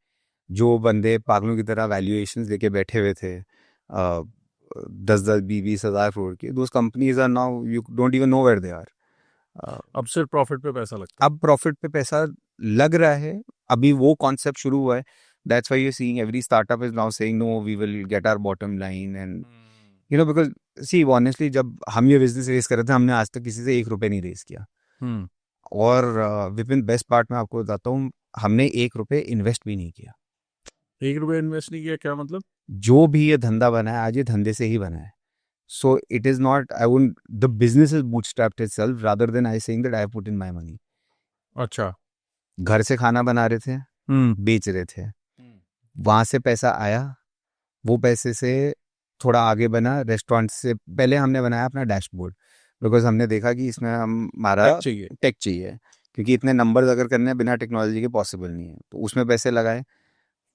B: जो बंदे पागलों की तरह वैल्यूएशंस लेके बैठे हुए थे 10-20 हज़ार करोड़ की, those companies are now you don't even know where they are.
A: अब सिर्फ प्रॉफिट पे पैसा लगता है.
B: अब प्रॉफिट पे पैसा लग रहा है, अभी वो कॉन्सेप्ट शुरू हुआ है. That's why you're seeing every startup is now saying no, we will get our bottom line, and because see honestly, जब हम ये बिजनेस रेस कर रहे थे, हमने आज तक किसी से 1 रुपए नहीं रेस किया. और विपिन, बेस्ट पार्ट में आपको बताता हूँ, हमने 1 रुपए इन्वेस्ट भी नहीं किया.
A: 1 रुपए इन्वेस्ट नहीं किया, क्या मतलब?
B: जो भी ये धंधा बना है आज, ये धंधे से ही बना है. So it is not, the business is bootstrapped itself rather than I saying that I have put in my money.
A: अच्छा,
B: घर से खाना बना रहे थे, बेच रहे थे, वहाँ से पैसा आया, वो पैसे से थोड़ा आगे बना। रेस्टोरेंट से पहले हमने बनाया अपना डैशबोर्ड, बिकॉज हमने देखा कि इसमें हमारा
A: Tech चाहिए।
B: टेक चाहिए, क्योंकि इतने नंबर्स अगर करने हैं बिना टेक्नोलॉजी के पॉसिबल नहीं है। तो उसमें पैसे लगाए,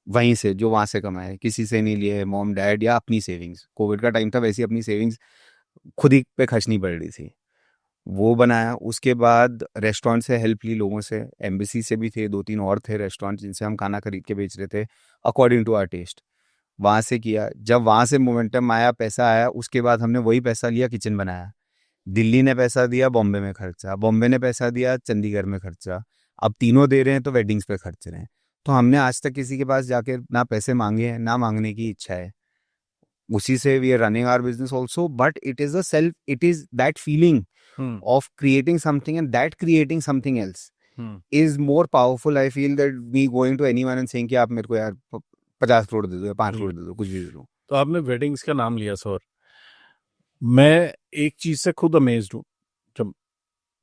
B: वहीं से जो वहाँ से कमाए, किसी से नहीं लिए, मॉम डैड या अपनी सेविंग्स। कोविड का टाइम था, वैसे ही अपनी सेविंग्स खुद ही पे खर्चनी पड़ रही थी, वो बनाया। उसके बाद रेस्टोरेंट से हेल्प ली लोगों से, एम्बेसी से भी थे, 2-3 और थे रेस्टोरेंट जिनसे हम खाना खरीद के बेच रहे थे अकॉर्डिंग टू आवर टेस्ट। वहाँ से किया, जब वहाँ से मोमेंटम आया, पैसा आया, उसके बाद हमने वही पैसा लिया, किचन बनाया। दिल्ली ने पैसा दिया, बॉम्बे में खर्चा, बॉम्बे ने पैसा दिया, चंडीगढ़ में खर्चा, अब तीनों दे रहे हैं तो वेडिंग्स पे खर्च रहे हैं। तो हमने आज तक किसी के पास जाके ना पैसे मांगे हैं, ना मांगने की इच्छा है। उसी से we are running our business also, but it is a self, it is that feeling of creating something, and that creating something else is more powerful. I feel that me going to anyone and saying कि आप मेरे को यार 50 करोड़ दे दो या 5 करोड़ दे दो, कुछ भी दे दो।
A: तो आपने वेडिंग्स का नाम लिया सर, मैं एक चीज से खुद अमेज्ड हूँ। जब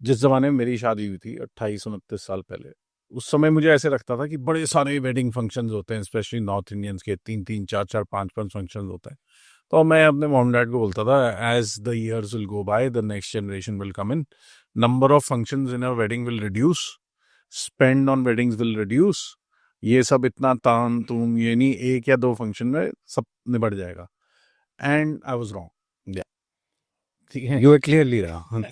A: जिस जमाने में मेरी शादी हुई थी 28-29 साल पहले, उस समय मुझे ऐसे लगता था कि बड़े सारे वेडिंग फंक्शंस होते हैं, स्पेशली नॉर्थ इंडियंस के 3-3, 4-4, 5-5 फंक्शंस होते हैं। तो मैं अपने मॉम डैड को बोलता था, as the years will go by the next generation will come in, number of functions in our wedding will reduce, spend on weddings will reduce, ये सब इतना ताम तुम ये नहीं, 1 या 2 फंक्शन में सब निबट जाएगा। And I was wrong. ठीक है,
B: You are clearly wrong.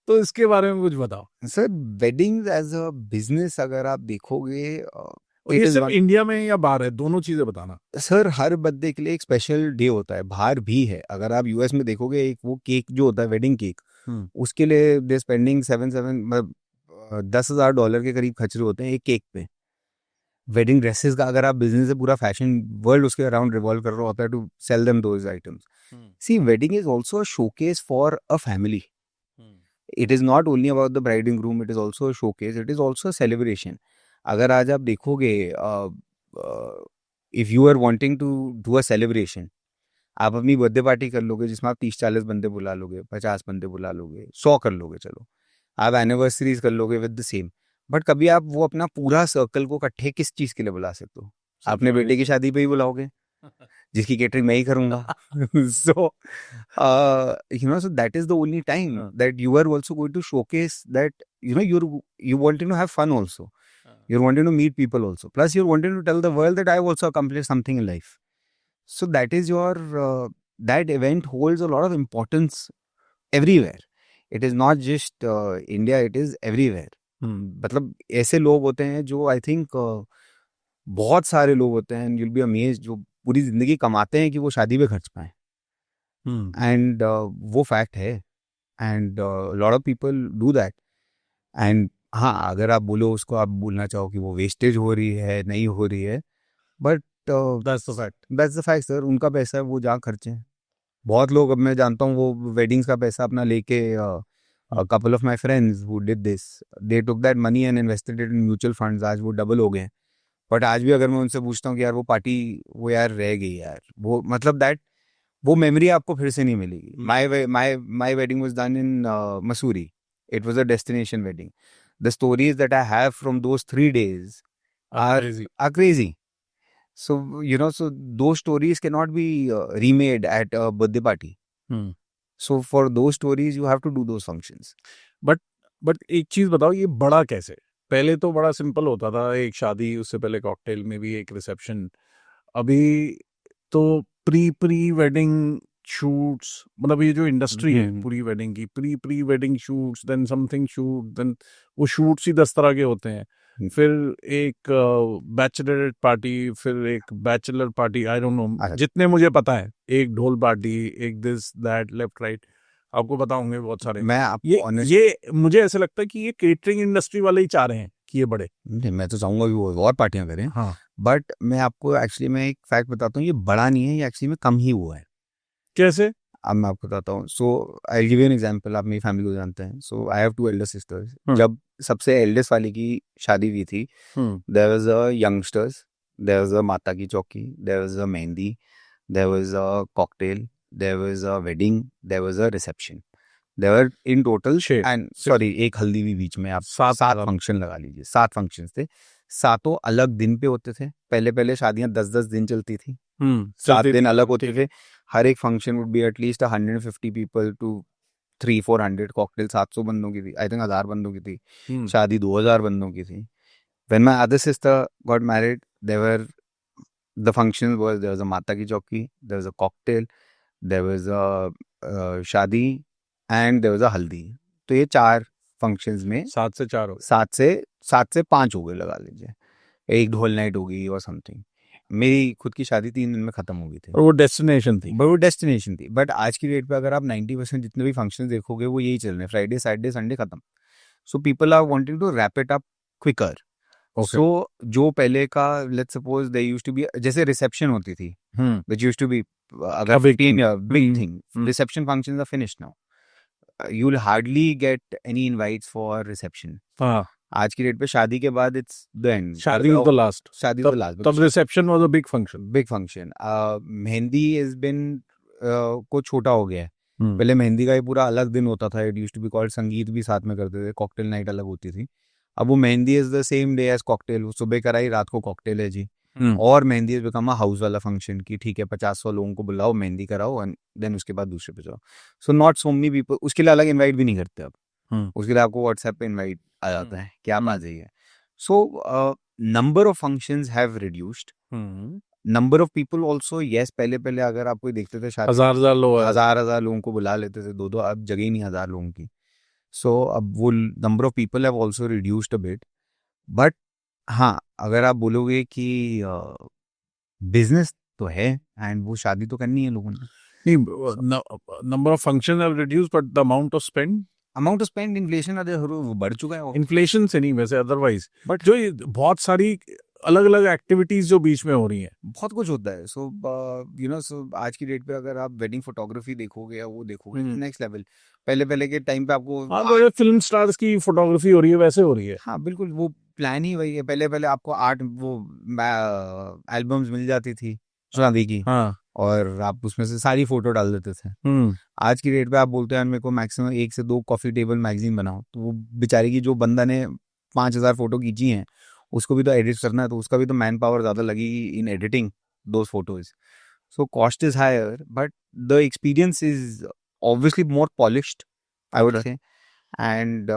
A: तो इसके बारे में कुछ बताओ।
B: Sir weddings as a business अगर आप देखोगे,
A: और ये सिर्फ इंडिया में या बाहर है, दोनों चीजें बताना।
B: सर हर बर्थडे के लिए एक स्पेशल डे होता है, बाहर भी है। अगर आप यूएस में देखोगे, एक वो केक जो होता है वेडिंग केक, उसके लिए दे स्पेंडिंग 10,000 डॉलर के करीब खर्च रहे होते हैं एक केक पे। वेडिंग ड्रेसेस का अगर आप बिजनेस है, पूरा फैशन वर्ल्ड उसके अराउंड रिवॉल्व कर रहा होता है to sell them those items. See wedding is also a showcase for a family. It is not only about the bride and groom, it is also a showcase, it is also a celebration. अगर आज आप देखोगे, if you are wanting to do a celebration, आप अपनी birthday party कर लोगे जिसमें आप 30-40 बंदे बुला लोगे, 50 बंदे बुला लोगे, 100 कर लोगे, चलो आप एनिवर्सरीज कर लोगे विद द सेम। बट कभी आप वो अपना पूरा सर्कल को इकट्ठे किस चीज के लिए बुला सकते हो? अपने बेटे की शादी पे ही बुलाओगे, जिसकी केटरिंग मैं ही करूंगा। सो so that is the only time that you are also going to showcase that you wanting to have fun also, you're wanting to meet people also, plus you're wanting to tell the world that I've also accomplished something in life. So that is your that event holds a lot of importance everywhere. It is not just India, it is everywhere. मतलब ऐसे लोग होते हैं जो I think बहुत सारे लोग होते हैं, you'll be amazed, जो पूरी जिंदगी कमाते हैं कि वो शादी पे खर्च पाए। एंड वो फैक्ट है, and lot of people do that. And हाँ, अगर आप बोलो उसको, आप बोलना चाहो कि वो वेस्टेज हो रही है, नहीं हो रही है, but that's the fact sir. उनका पैसा है, वो जहाँ खर्चें। बहुत लोग, अब मैं जानता हूँ, वो वेडिंग्स का पैसा अपना लेके, couple of my friends who did this, they took that money and invested it in mutual funds. आज वो डबल हो गए हैं। बट आज भी अगर मैं उनसे पूछता हूँ कि यार वो पार्टी, वो यार रह गई यार, वो मतलब दैट वो मेमोरी आपको फिर से नहीं मिलेगी। माई wedding was done in Mussoorie, it was a destination wedding. The stories that I have from those 3 days are crazy. So so those stories cannot be remade at a birthday party. So for those stories you have to do those functions.
A: But एक चीज बताओ, ये बड़ा कैसे? पहले तो बड़ा simple होता था, एक शादी, उससे पहले कॉकटेल में भी एक रिसेप्शन। अभी तो प्री वेडिंग शूट्स, मतलब ये जो इंडस्ट्री है पूरी वेडिंग की, pre wedding shoots, then something shoot, then वो शूट्स ही 10 तरह के होते हैं। फिर एक बैचलर पार्टी, फिर एक bachelor party, I don't know, जितने मुझे पता है, एक ढोल पार्टी, एक दिस दैट, लेफ्ट राइट, आपको पता होंगे बहुत सारे।
B: मैं आपको
A: ये मुझे ऐसे लगता है कि ये केटरिंग इंडस्ट्री वाले ही चाह रहे हैं कि ये बड़े।
B: मैं तो चाहूंगा कि वो और पार्टियां करें। हाँ, बट मैं आपको एक्चुअली मैं एक फैक्ट बताता हूँ, ये बड़ा नहीं है, ये एक्चुअली में कम ही हुआ है।
A: कैसे?
B: अब मैं आपको बताता हूँ। So I give you an example. आप मेरी फैमिली को जानते हैं। So I have 2 elder sisters. जब सबसे एल्डेस्ट वाली की शादी हुई थी, there was a youngsters, there was a माता की चौकी, there was a mehndi, there was a cocktail, there was a wedding, there was a reception. There were in total
A: छः,
B: एंड सॉरी एक हल्दी भी बीच में, आप
A: सात
B: सात फंक्शन लगा लीजिए, 7 फंक्शंस थे, सातों अलग दिन पे होते थे। पहले पहले शादियां 10-10 दिन चलती थी, 7 दिन अलग होते थे। हर एक function would be at least 150 people to 300-400 cocktail, 700 बंदों की थी, आई थिंक 1000 बंदों की थी, शादी 2000 बंदों की थी। When my other sister got married, the functions was, there was a Mata ki Chauki, there was a cocktail, there was a शादी एंड देयर वाज अ हल्दी। तो ये 4 फंक्शंस में
A: 7 से 4 हो,
B: 7 से 5 हो गए लगा लीजिए, एक ढोल नाइट होगी और समथिंग। मेरी खुद की शादी 3 दिन में खत्म हो गई थी,
A: और वो डेस्टिनेशन थी।
B: बट वो डेस्टिनेशन थी। बट आज की डेट पे अगर आप 90% जितने भी फंक्शन देखोगे वो यही चल रहे हैं, फ्राइडे सैटरडे संडे खत्म। So people are wanting to wrap it up quicker. So जो पहले का, let's suppose they used to be, जैसे रिसेप्शन होती थी, which used to be अगर
A: A big
B: 15
A: thing.
B: year big thing, reception functions are finished now. You'll hardly get any invites for reception.
A: हाँ,
B: आज की डेट पे शादी के बाद it's the end.
A: शादी इज द लास्ट,
B: शादी the last.
A: तब reception was a big function.
B: Big function. Mehndi has been को छोटा हो गया है।
A: हम्म,
B: पहले मेहंदी का ही पूरा अलग दिन होता था, it used to be called, sangeet भी साथ में करते थे, कॉकटेल नाइट अलग होती थी। अब वो mehndi is the same day as cocktail, वो सुबह कराई रात को कॉकटेल है जी। और mehndi is become a house वाला फंक्शन की, ठीक है 50-100 लोगों को बुलाओ, मेहंदी कराओ एंड देन उसके बाद दूसरे पे जाओ। So not so many people, उसके लिए अलग इनवाइट भी नहीं करते अब, उसके लिए आपको व्हाट्सएप पे इनवाइट आ जाता है कि आप आ जाइए। So number of functions have reduced, number of people also, yes पहले अगर आप कोई देखते थे शादी,
A: हजार लोग,
B: हजार लोगों को बुला लेते थे, 2-2, अब जगह ही नहीं 1000 लोगों की। सो अब वो number of people have also reduced a bit. But हाँ, अगर आप बोलोगे कि बिजनेस तो है एंड वो शादी तो करनी है लोगों ने।
A: Number of function have reduced but the amount of spend,
B: amount of spend, inflation बढ़ चुका है।
A: इन्फ्लेशन से नहीं वैसे, अदरवाइज
B: बट
A: जो ये बहुत सारी अलग अलग एक्टिविटीज जो बीच में हो रही हैं,
B: बहुत कुछ होता है। सो यू नो, सो आज की डेट पे अगर आप वेडिंग फोटोग्राफी देखोगे या वो देखोगे, नेक्स्ट लेवल। पहले के टाइम पे आपको,
A: हाँ, तो ये फिल्म स्टार्स की फोटोग्राफी हो रही है वैसे हो रही है।
B: हाँ बिल्कुल, वो प्लान ही वही है। पहले आपको आर्ट वो एल्बम्स मिल जाती थी शादी की,
A: हाँ,
B: और आप उसमें से सारी फोटो डाल देते थे। आज की डेट पे आप बोलते हैं मेरे को मैक्सिमम 1 से 2 कॉफी टेबल मैगजीन बनाओ, तो वो बेचारी की जो बंदा ने 5000 फोटो खींची हैं, उसको भी तो एडिट करना है, तो उसका भी तो मैन पावर ज़्यादा लगेगी in editing those photos. So cost is higher but the experience is obviously more polished, I would say. And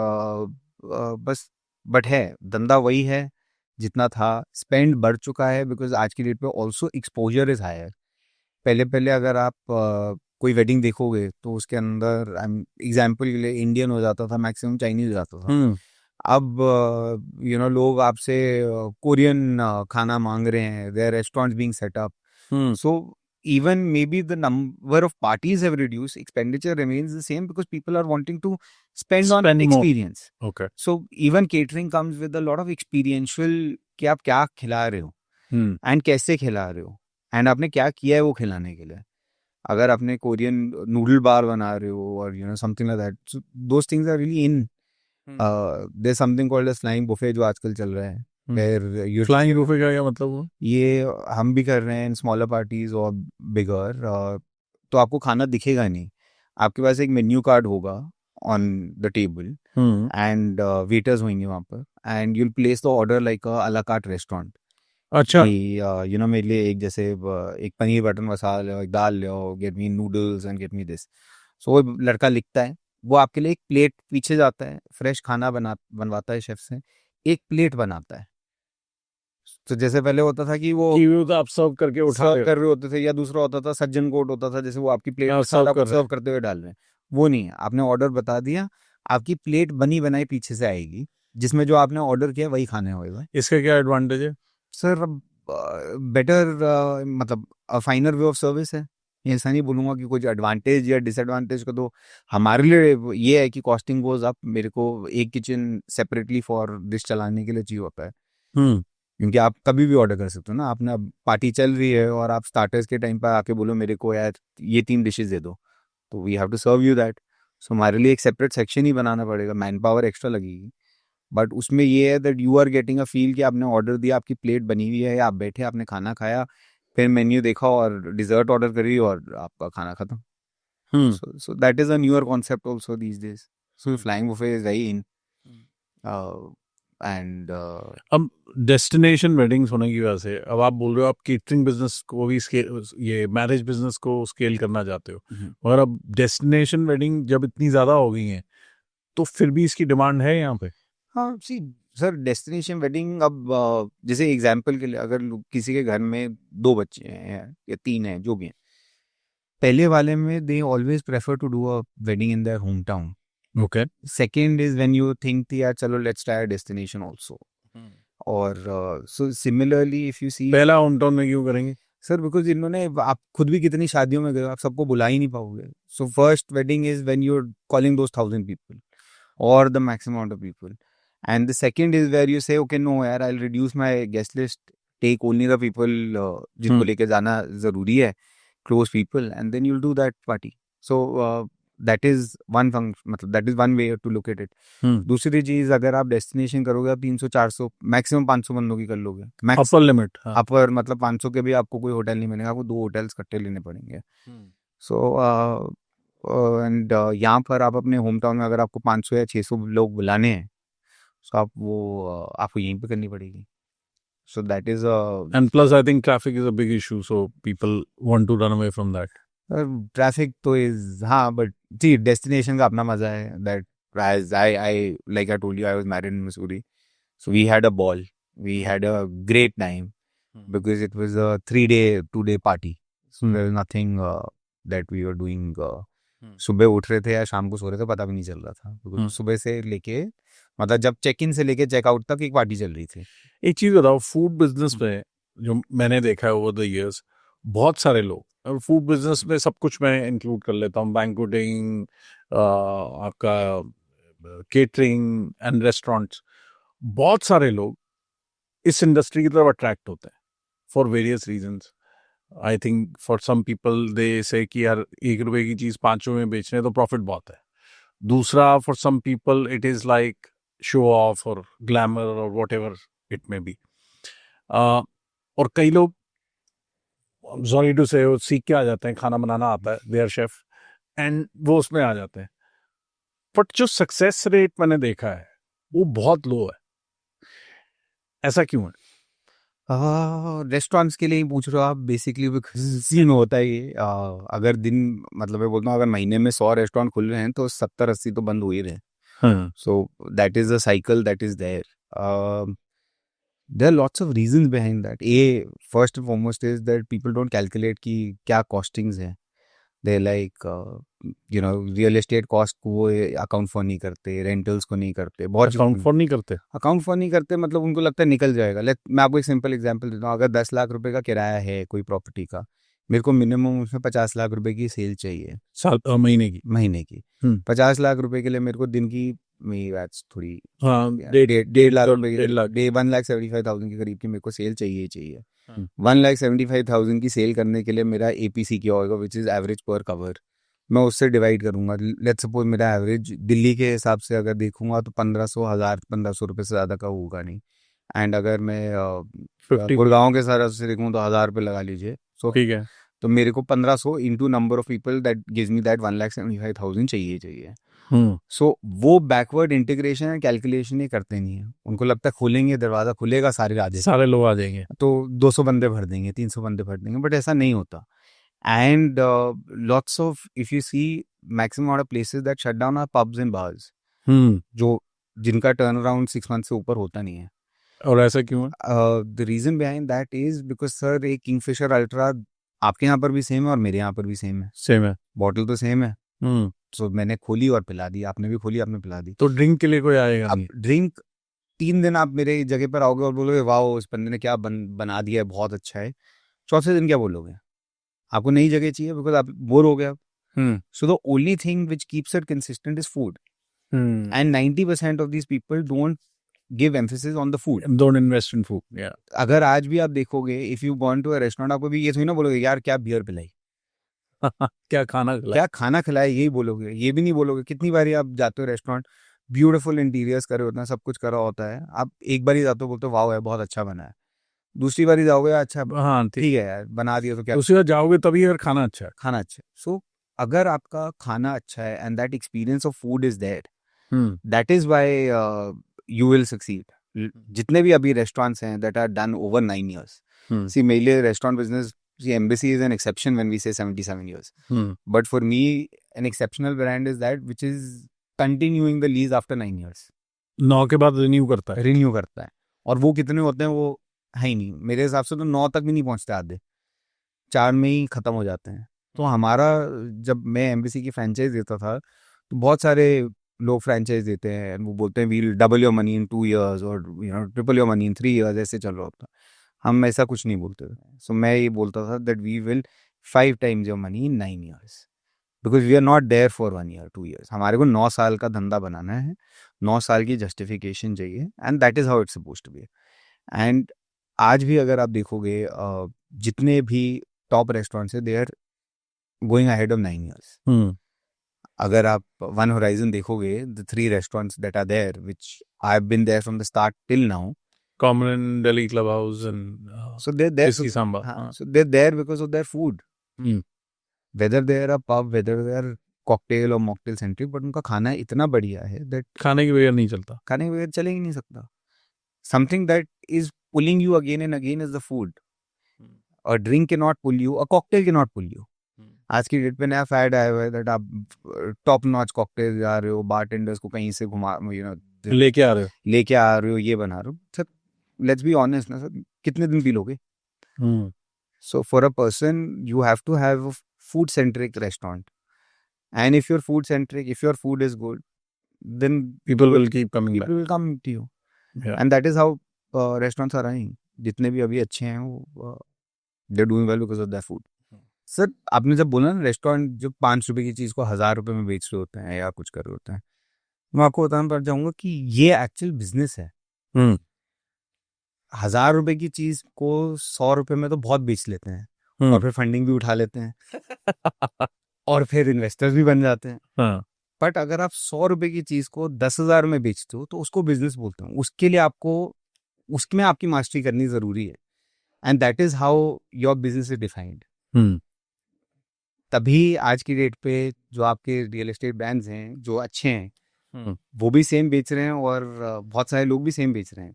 B: बस, बट है धंधा वही है जितना था, स्पेंड बढ़ चुका है बिकॉज आज की डेट पे ऑल्सो एक्सपोजर इज हायर। पहले अगर आप कोई वेडिंग देखोगे तो उसके अंदर एग्जाम्पल के लिए इंडियन हो जाता था, मैक्सिमम चाइनीज हो जाता था। अब यू नो लोग आपसे कोरियन खाना मांग रहे हैं, there restaurants being set up. So even maybe the number of parties have reduced, expenditure remains the same because people are wanting to spend on
A: Spend more.
B: experience.
A: Okay.
B: So even catering comes with a lot of experiential, कि आप क्या खिला रहे हो and कैसे खिला रहे हो एंड आपने क्या किया है वो खिलाने के लिए। अगर आपने कोरियन नूडल बार बना रहे हो और you know something like that, so those things are really in. There is something called as flying buffet जो आजकल चल रहा है।
A: फ्लाइंग बुफे का क्या मतलब हुआ?
B: ये हम भी कर रहे हैं इन स्मॉलर पार्टीज और बिगर। तो आपको खाना दिखेगा नहीं, आपके पास एक मेन्यू कार्ड होगा on the table and waiters होंगे वहाँ पर, and you'll place the order like a la carte restaurant.
A: अच्छा,
B: यू नो मेरे लिए एक जैसे एक पनीर बटर मसाला, एक दाल लो, get me noodles and get me this. So वो लड़का लिखता है, वो आपके लिए एक प्लेट पीछे जाता है, फ्रेश खाना बनवाता है शेफ से, एक प्लेट बनाता है। तो जैसे पहले होता था कि वो
A: तो आप सर्व करके उठा
B: सर्व कर रहे होते थे, या दूसरा होता था सज्जन कोट होता था, जैसे वो आपकी प्लेट में सारा कुछ सर्व करते हुए डाल रहे हैं। वो नहीं है, आपने ऑर्डर बता दिया, आपकी प्लेट बनी बनाई पीछे से आएगी, जिसमें जो आपने ऑर्डर किया वही खाने होगा।
A: इसका क्या एडवांटेज है
B: सर? बेटर मतलब फाइनर वे ऑफ सर्विस है। ऐसा नहीं बोलूंगा कि कुछ एडवांटेज या डिसएडवांटेज का, तो हमारे लिए ये है कि कॉस्टिंग गोज अप। मेरे को एक किचन सेपरेटली फॉर डिश चलाने के लिए चाहिए होता है, क्योंकि आप कभी भी ऑर्डर कर सकते हो ना। आपने अब पार्टी चल रही है और आप स्टार्टर्स के टाइम पर आके बोलो मेरे को यार ये 3 डिशेस दे दो, तो we have to serve you that. So हमारे लिए एक सेपरेट सेक्शन ही बनाना पड़ेगा, मैन पावर एक्स्ट्रा लगेगी। बट उसमें ये है that you are getting a feel कि आपने ऑर्डर दिया, आपकी प्लेट बनी हुई है, आप बैठे, आपने खाना खाया, फिर मेन्यू देखा और डिजर्ट ऑर्डर करी और आपका खाना खत्म। So that is a newer concept also these days. So flying buffet is very in. And
A: अब डेस्टिनेशन वेडिंग्स होने की वजह से अब आप बोल रहे हो आप केटरिंग बिजनेस को भी स्केल, ये मैरिज बिजनेस को स्केल करना चाहते हो, मगर अब डेस्टिनेशन वेडिंग जब इतनी ज्यादा हो गई हैं तो फिर भी इसकी डिमांड है यहाँ पे।
B: हाँ सी सर, डेस्टिनेशन वेडिंग अब जैसे एग्जांपल के लिए अगर किसी के घर में 2 बच्चे हैं या 3 हैं जो भी हैं, पहले वाले में they always prefer to do a wedding in their home town.
A: Okay,
B: second is when you think कि यार चलो लेट्स ट्राई डेस्टिनेशन ऑल्सो। और so similarly if you see,
A: पहला होम टाउन में क्यों करेंगे
B: सर बिकॉज इन्होंने, आप खुद भी कितनी शादियों में गए हो, आप सबको बुला ही नहीं पाओगे। So first wedding is when you are calling those 1000 people और the maximum amount of people, and the second is where you say okay no यार I will reduce my guest list, take only the people जिनको लेके जाना जरूरी है, close people, and then you will do that party. So that is one function, मतलब that is one way to look at it. दूसरी चीज, अगर आप डेस्टिनेशन करोगे आप 300-400 मैक्सिमम 500 बंदों की कर लोगे,
A: अपर लिमिट।
B: अपर मतलब 500 के भी आपको कोई होटल नहीं मिलेगा, आपको 2 होटल्स इकट्ठे लेने पड़ेंगे। सो एंड यहाँ पर आप अपने होम टाउन में अगर आपको 500 या 600 लोग बुलाने हैं, सो आप वो आपको यहीं पे करनी पड़ेगी। So that is
A: and plus I think traffic is a big issue, so people want to run away from that.
B: Traffic तो इज, हाँ, बट जी डेस्टिनेशन का अपना मजा है। That I like I told you, I was married in Missouri, so we had a ball, we had a great time because it was a 2-day party, so there was nothing that we were doing. सुबह उठ रहे थे या शाम को सो रहे थे पता भी नहीं चल रहा था, because सुबह से लेके मतलब जब चेक इन से लेके चेकआउट तक एक पार्टी चल रही थी।
A: एक चीज बताओ, फूड बिजनेस में जो मैंने देखा है ओवर द इयर्स, बहुत सारे लोग, और फूड बिजनेस में सब कुछ मैं इंक्लूड कर लेता हूँ, बैंक्वेटिंग, आपका केटरिंग एंड रेस्टोरेंट्स, बहुत सारे लोग इस इंडस्ट्री की तरफ अट्रैक्ट होते हैं for various reasons. I think for some people they say कि यार 1 रुपए की चीज़ 5 रुपए में बेचने तो प्रॉफिट बहुत है। दूसरा, for some people it is like show off और ग्लैमर और whatever it may be. और कई लोग, सॉरी टू से, सीख के आ जाते हैं, खाना बनाना आता है, दे आर शेफ, एंड वो उसमें आ जाते हैं, बट जो सक्सेस रेट मैंने देखा है वो बहुत लो है। ऐसा क्यों है?
B: रेस्टोरेंट्स के लिए ही पूछ रहे हो आप बेसिकली, सीन होता है ये। अगर दिन, मतलब मैं बोलता हूँ अगर महीने में 100 रेस्टोरेंट खुल रहे हैं तो 70-80 तो बंद हो ही रहे हैं। So that is a cycle that is there. there are lots of reasons behind that. First and foremost is that people don't calculate कि क्या costings है। They like real estate cost को वो account for नहीं करते, rentals को नहीं करते, बहुत
A: account for नहीं करते,
B: मतलब उनको लगता है निकल जाएगा। मैं आपको एक सिंपल एग्जांपल देता हूँ। अगर 10 लाख रुपए का किराया है कोई प्रॉपर्टी का, मेरे को मिनिमम उसमें 50 लाख रुपए की सेल चाहिए महीने की। 50 लाख रुपए के लिए मेरे को दिन की थोड़ी 1.5 लाख रुपए, 1,75,000 के करीब की मेरे को सेल चाहिए। 1,75,000 की सेल करने के लिए मेरा APC क्या होगा, विच इज एवरेज पर कवर। मैं उससे डिवाइड करूंगा। लेट्स सपोज मेरा एवरेज दिल्ली के हिसाब से अगर देखूंगा तो 1,500 रुपए से ज्यादा का होगा नहीं। एंड अगर मैं गुड़गांव के हिसाब से देखूँ तो 1,000 रुपए लगा लीजिए। सो
A: ठीक है,
B: तो मेरे को 1,500 into number of people that gives me that 1,75,000 चाहिए। सो वो बैकवर्ड इंटीग्रेशन एंड कैलकुलेशन ये करते नहीं है। उनको लगता है खोलेंगे दरवाजा, खुलेगा, सारे लोग आ जाएंगे तो 200 बंदे भर देंगे, 300 बंदे भर देंगे, बट ऐसा नहीं होता। And lots of, if you see, maximum of places that shut down are pubs and bars, जो जिनका टर्न अराउंड 6 मंथ से ऊपर होता नहीं है।
A: और ऐसा क्यों है?
B: The reason behind that is because sir एक किंगफिशर अल्ट्रा आपके यहाँ पर भी सेम है और मेरे यहाँ पर भी सेम है, बॉटल तो सेम है। सो मैंने खोली और पिला दी, आपने भी खोली, आपने पिला दी।
A: तो ड्रिंक के लिए कोई आएगा नहीं।
B: ड्रिंक 3 दिन आप मेरे जगह पर आओगे और बोलोगे वाह उस बंदे ने क्या बना दिया है, बहुत अच्छा है। चौथे दिन क्या बोलोगे? आपको नई जगह चाहिए बिकॉज आप बोर हो गए अब। So the only thing which keeps it consistent is food, and 90% of these people don't give emphasis on the food,
A: don't invest in food। yeah,
B: अगर आज भी आप देखोगे, if you gone to a restaurant, आपको भी ये थोड़ी ना बोलोगे यार क्या बियर पिलाई,
A: क्या खाना
B: खिलाए, यही बोलोगे। ये भी नहीं बोलोगे। कितनी बारी आप जाते हो रेस्टोरेंट, ब्यूटीफुल इंटीरियर्स करे होते हैं, सब कुछ करा होता है, आप एक बारी जाते हो बोलते हो वाह यार बहुत अच्छा बना है, दूसरी बारी जाओगे अच्छा हाँ ठीक है यार बना दिया तो क्या,
A: दूसरी बार जाओगे तभी यार खाना अच्छा है।
B: सो अगर आपका खाना अच्छा है and that experience of food is there,
A: hmm
B: that is why you will succeed. जितने भी अभी रेस्टोरेंट्स हैं that are done over 9 years,
A: hmm
B: see मेरे लिए restaurant business, see Embassy is an exception when we say 77 years,
A: hmm
B: but for me an exceptional brand is that which is continuing the lease after 9 years,
A: 9 के बाद renew करता है।
B: Renew करता है। और वो कितने होते हैं वो है ही नहीं, मेरे हिसाब से तो 9 तक भी नहीं पहुंचते, आधे 4 में ही खत्म हो जाते हैं। तो हमारा, जब मैं एम्बेसी की फ्रेंचाइज देता था तो बहुत सारे लोग फ्रेंचाइज देते हैं, वो बोलते हैं we'll double your money in 2 years और triple your money in 3 years, ऐसे चल रहा होता। हम ऐसा कुछ नहीं बोलते थे। सो मैं ये बोलता था that we will 5 times your money in 9 years, because we are not there for 1 year 2 years। हमारे को 9 साल का धंधा बनाना है, 9 साल की जस्टिफिकेशन चाहिए, and that is how it's supposed to be. एंड आज भी अगर आप देखोगे जितने भी टॉप रेस्टोरेंट्स है, they are going ahead of 9 years। अगर आप वन होराइजन देखोगे, the 3 restaurants that are there which I've been there from the start till now,
A: common Delhi club house and
B: so they're there,
A: इसकी Samba.
B: so they're there because of their food,
A: hmm
B: whether they are a pub, whether they are cocktail or mocktail centric, but उनका खाना इतना बढ़िया है that
A: खाने के बगैर नहीं चलता।
B: खाने के बगैर चले ही नहीं सकता। Something that is pulling you again and again is the food. A drink cannot pull you, a cocktail cannot pull you. आज की डेट पे नया फैड आया हुआ है दैट आप टॉप नॉच कॉकटेल जा रहे हो, बारटेंडर्स को कहीं से घुमा,
A: लेके आ रहे हो।
B: लेके आ रहे हो, ये बना रहे हो। सर लेट्स बी ऑनेस्ट ना सर, कितने दिन पी लोगे? So for a person you have to have a food centric restaurant, and if your food centric, if your food is good, then
A: people will keep coming
B: people
A: back.
B: will come to you,
A: Yeah.
B: and that is how restaurants are running। जितने भी अभी अच्छे हैं वो they're doing well because of their food। Sir आपने जब बोला ना रेस्टोरेंट जो 5 रुपए की चीज को 1000 रुपए में बेच रहे होते हैं या कुछ कर रहे होते हैं, मैं आपको बताना पड़ जाऊंगा कि ये एक्चुअल बिजनेस है। 1000 रुपए की चीज को 100 रुपए में तो बहुत बेच लेते हैं, और फिर फंडिंग भी उठा लेते हैं और फिर इन्वेस्टर्स भी बन जाते हैं।
A: हाँ
B: बट अगर आप 100 रुपए की चीज को 10,000 में बेचते हो तो उसको बिजनेस बोलते हैं। उसके लिए आपको उसमें आपकी मास्टरी करनी जरूरी है, and that is how your business is defined. तभी आज की डेट पे जो आपके रियल एस्टेट ब्रांड्स हैं जो अच्छे हैं, वो भी सेम बेच रहे हैं, और बहुत सारे लोग भी सेम बेच रहे हैं,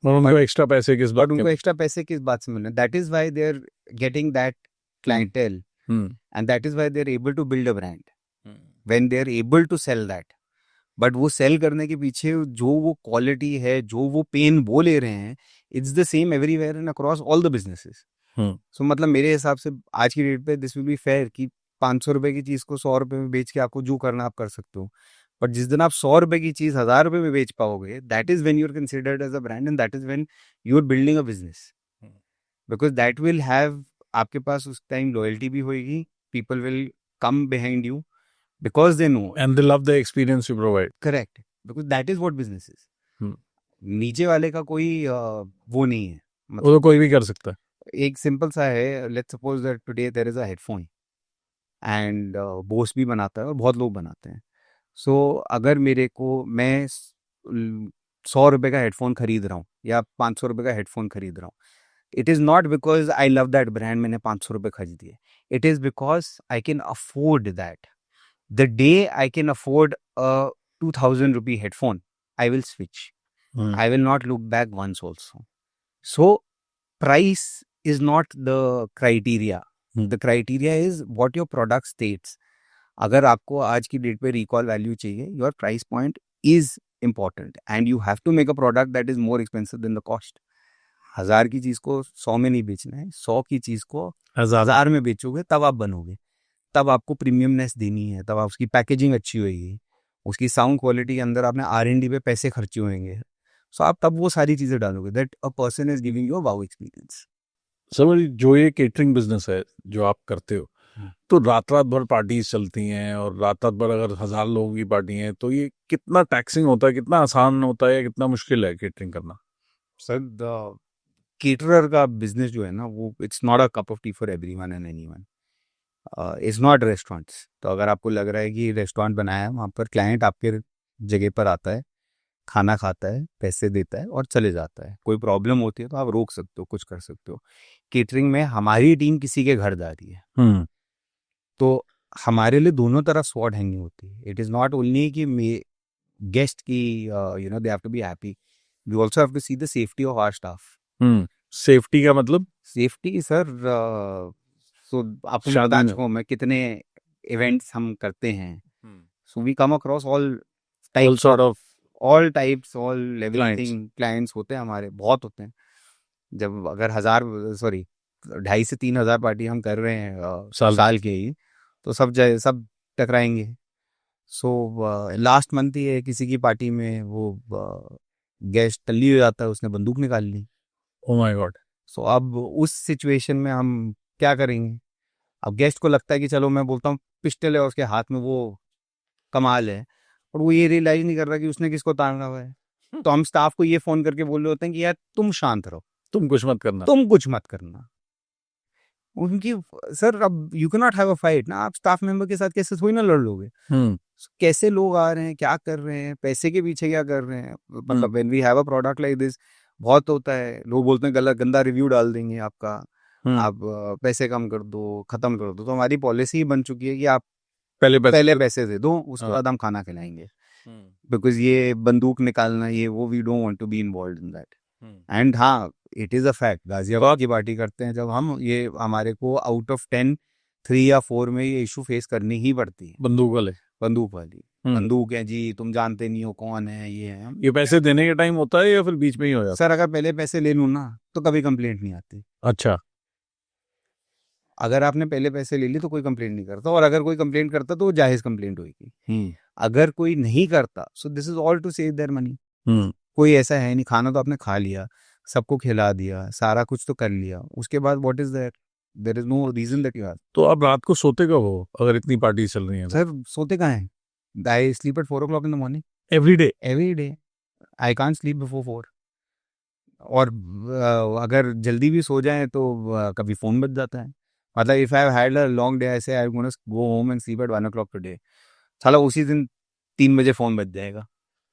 A: और उनको एक्स्ट्रा पैसे किस बात
B: बट उनको एक्स्ट्रा पैसे किस बात से मिल रहे हैं? That is why they are getting that clientele, and that is why they are able to build a brand when they are able to sell that. But वो सेल करने के पीछे जो वो क्वालिटी है, जो वो पेन वो ले रहे हैं, it's the same everywhere and across all the businesses. So मतलब मेरे हिसाब से आज की डेट पे दिस विल बी फेयर कि 500 रुपए की चीज को 100 रुपए में बेच के आपको जो करना आप कर सकते हो, बट जिस दिन आप 100 रुपए की चीज 1000 रुपए में बेच पाओगे, that is when you are considered as a brand, and that is when you are building a business, because that will have, आपके पास उस टाइम लॉयल्टी भी होगी, people will come behind you because they know,
A: and they love the experience you provide.
B: Correct, because that is what business is. नीचे वाले का कोई वो नहीं है,
A: वो तो कोई भी कर सकता है।
B: एक सिंपल सा है, let's suppose that today there is a headphone, and Bose भी बनाता है और बहुत लोग बनाते हैं। सो अगर मेरे को, मैं 100 रुपए का हेडफोन खरीद रहा हूँ या 500 रुपए का हेडफोन खरीद रहा हूँ, it is not because I love that brand मैंने 500 रुपए खरीद दिए, it is because I can afford that. The day I can afford a 2000 rupee headphone, I will switch. I will not look back once also. So price is not the criteria. The criteria is what your product states. अगर आपको आज की date पे recall value चाहिए, your price point is important, and you have to make a product that is more expensive than the cost. 1000 की चीज को 100 में नहीं बेचना है, 100 की चीज को 1000 में बेचोगे तब आप बनोगे, तब आपको प्रीमियमनेस देनी है, तब आप उसकी पैकेजिंग अच्छी होगी, उसकी साउंड क्वालिटी के अंदर आपने R&D पे पैसे खर्चे होंगे, सो आप तब वो सारी चीजें डालोगे, that a person is giving you a wow experience.
A: समझ, जो ये केटरिंग बिजनेस है जो आप करते हो, तो रात रात भर पार्टीज चलती हैं, और रात रात भर अगर 1000 लोगों की पार्टी है, तो ये कितना टैक्सिंग होता है, कितना आसान होता है, या कितना मुश्किल है केटरिंग करना?
B: सर द केटरर का बिजनेस जो है ना, वो it's not a cup of T for everyone and anyone, it's not restaurants. तो अगर आपको लग रहा है कि रेस्टोरेंट बनाया है, वहाँ पर क्लाइंट आपके जगह पर आता है, खाना खाता है, पैसे देता है और चले जाता है। कोई प्रॉब्लम होती है तो आप रोक सकते हो, कुछ कर सकते हो। केटरिंग में हमारी टीम किसी के घर जा रही है, तो हमारे लिए दोनों तरफ स्वॉर्ड हैंगिंग होती है. इट इज नॉट ओनली कि गेस्ट की they have to be happy, we also have to see the safety of our staff.
A: Safety का मतलब
B: सेफ्टी सर, सो आपको
A: शादी
B: बता
A: में।
B: चुका हूं मैं कितने इवेंट्स हम करते हैं.
A: Hmm.
B: So we come across all
A: All
B: types
A: sort of
B: all types all
A: Clients.
B: Everything. Clients होते हैं हमारे, बहुत होते हैं. जब अगर 2,500 से 3,000 पार्टी हम कर रहे हैं साल के ही, तो सब टकराएंगे. सो लास्ट मंथ ही है, किसी की पार्टी में वो गेस्ट टल्ली हो जाता है, उसने बंदूक निकाल ली.
A: oh my god.
B: सो अब उस सिचुएशन में हम क्या करेंगे? अब गेस्ट को लगता है कि चलो, मैं बोलता हूँ पिस्टल है उसके हाथ में, वो कमाल है, और वो ये रियलाइज नहीं कर रहा कि उसने किसको ताड़ना हुआ है. तो हम स्टाफ को ये फोन करके बोल रहे होते हैं कि यार तुम शांत रहो,
A: तुम कुछ मत करना.
B: तुम कुछ मत करना. उनकी सर, अब you can not have a fight ना. आप स्टाफ मेंबर के साथ कैसे थोड़ी ना लड़ लोगे. कैसे लोग आ रहे हैं, क्या कर रहे हैं, पैसे के पीछे क्या कर रहे हैं. मतलब when we have a product like this, बहुत होता है, लोग बोलते हैं गलत गंदा रिव्यू डाल देंगे आपका, आप पैसे कम कर दो, खत्म कर दो. तो हमारी पॉलिसी ही बन चुकी है कि आप पहले पैसे दे दो, उसके बाद हम खाना खिलाएंगे. बिकॉज ये बंदूक निकालना, ये वो, we don't want to be involved in that. And हाँ, it is a fact, Ghaziabad की पार्टी करते हैं जब हम, ये हमारे को आउट ऑफ 10 3 या 4 में ये इशू फेस करनी ही पड़ती है. बंदूक वाली बंदूक है जी, तुम जानते नहीं हो कौन है, ये है.
A: ये पैसे देने के टाइम होता है या फिर बीच में ही हो जाता
B: सर, अगर पहले पैसे ले लूँ ना, तो कभी कंप्लेंट नहीं आती.
A: है? अच्छा.
B: अगर आपने पहले पैसे ले लिए तो कोई कंप्लेंट नहीं करता, और अगर कोई कंप्लेंट करता तो वो जायज कंप्लेंट होगी. अगर कोई नहीं करता, so this is all to save their money. कोई ऐसा है नहीं, खाना तो आपने खा लिया, सबको खिला दिया, सारा कुछ तो कर लिया, उसके बाद what is there, there is no reason that you have.
A: तो अब रात को सोते कब हो अगर इतनी पार्टी चल रही है?
B: सर, सोते कहाँ हैं? I sleep at 4 o'clock in the morning
A: every
B: day. I can't sleep before 4. और अगर जल्दी भी सो जाए तो कभी फोन बज जाता है. मतलब if I had a long day, I say I gonna go home and sleep at 1 o'clock today, साला उसी दिन 3 बजे फोन बज जाएगा,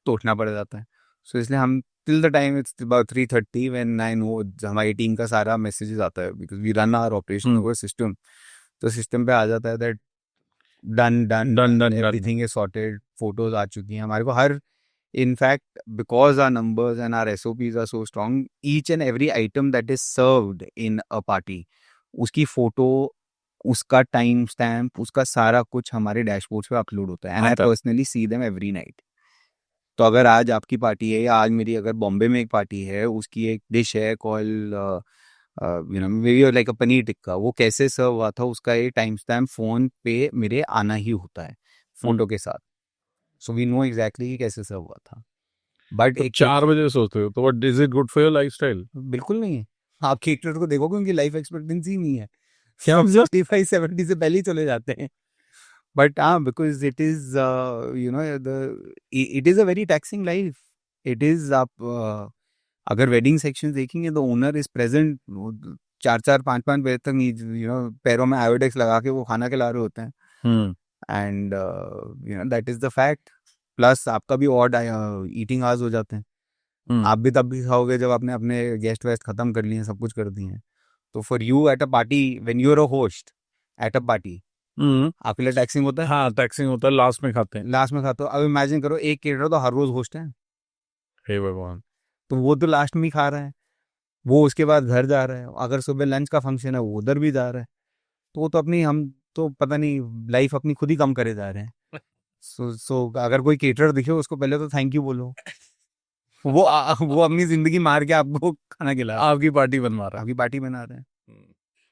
B: तो उठना पड़ जाता है. सो इसलिए हम till the time it's about 3:30 when 9 वो हमारी टीम का सारा मैसेजेस आता है, because we run our operation over system. तो सिस्टम पे आ जाता है that done everything is sorted, photos आ चुकी हैं हमारे को. हर in fact, because our numbers and our SOPs are so strong, each and every item that is served in a party, उसकी फोटो, उसका टाइम स्टैम्प, उसका सारा कुछ हमारे डैशबोर्ड पे अपलोड होता है. And I personally see them every night. तो अगर आज आपकी पार्टी है, या आज मेरी अगर बॉम्बे में एक पार्टी है, उसकी एक डिश है call maybe like a paneer tikka, वो कैसे सर्व हुआ था, उसका एक टाइम स्टैम्प फोन पे मेरे आना ही होता है फोटो के साथ. सो वी नो एग्जैक्टली कि कैसे सर्व हुआ था. बट
A: तो 4 बजे सोते हो तो what is it good for your lifestyle?
B: बिल्कुल नहीं है. आप केटरर को देखोगे, उनकी लाइफ एक्सपेक्टेंसी नहीं है.
A: क्या?
B: 65-70 से पहले ही चले जाते हैं. बट हाँ, because it is it is a very taxing life. It is, आप अगर वेडिंग सेक्शन देखेंगे तो ओनर इज प्रेजेंट 4-5 बजे तक, पैरों में आयोडेक्स लगा के वो खाना खिला रहे होते हैं. And that is the fact. Plus आपका भी ऑड ईटिंग आवर्स हो जाते हैं. आप भी तब भी खाओगे जब आपने अपने गेस्ट वेस्ट खत्म कर लिए, सब कुछ कर दिए हैं. तो for you at a party, when you are a host at a party, आपके लिए टैक्सिंग होता है.
A: हाँ, टैक्सिंग होता है, लास्ट में खाते हैं.
B: लास्ट में खाते हो. अब इमेजिन करो, एक केटरर तो हर रोज होस्ट है,
A: हे भगवान.
B: तो वो तो लास्ट में ही खा रहा है, वो उसके बाद घर जा रहा है. अगर सुबह लंच का फंक्शन है, वो उधर भी जा रहा है. तो वो तो अपनी, हम तो पता नहीं लाइफ अपनी खुद ही कम करे जा रहे हैं. सो अगर कोई केटरर दिखे, उसको पहले तो थैंक यू बोलो. वो अपनी जिंदगी मार के आपको खाना खिला,
A: आपकी पार्टी बनवा रहा है.
B: आपकी पार्टी बना रहे हैं.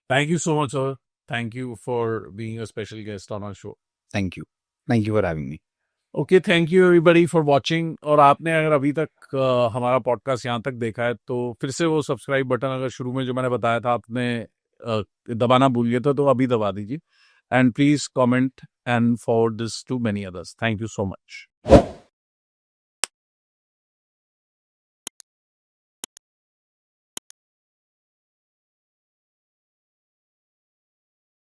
A: Thank you so much sir. Thank you for being a special guest on our show.
B: Thank you for having me.
A: Okay, thank you everybody for watching. और आपने अगर अभी तक हमारा पॉडकास्ट यहाँ तक देखा है, तो फिर से वो सब्सक्राइब बटन, अगर शुरू में जो मैंने बताया था आपने दबाना भूल गए थे, तो अभी दबा दीजिए. And please comment and forward this to many others. Thank you so much.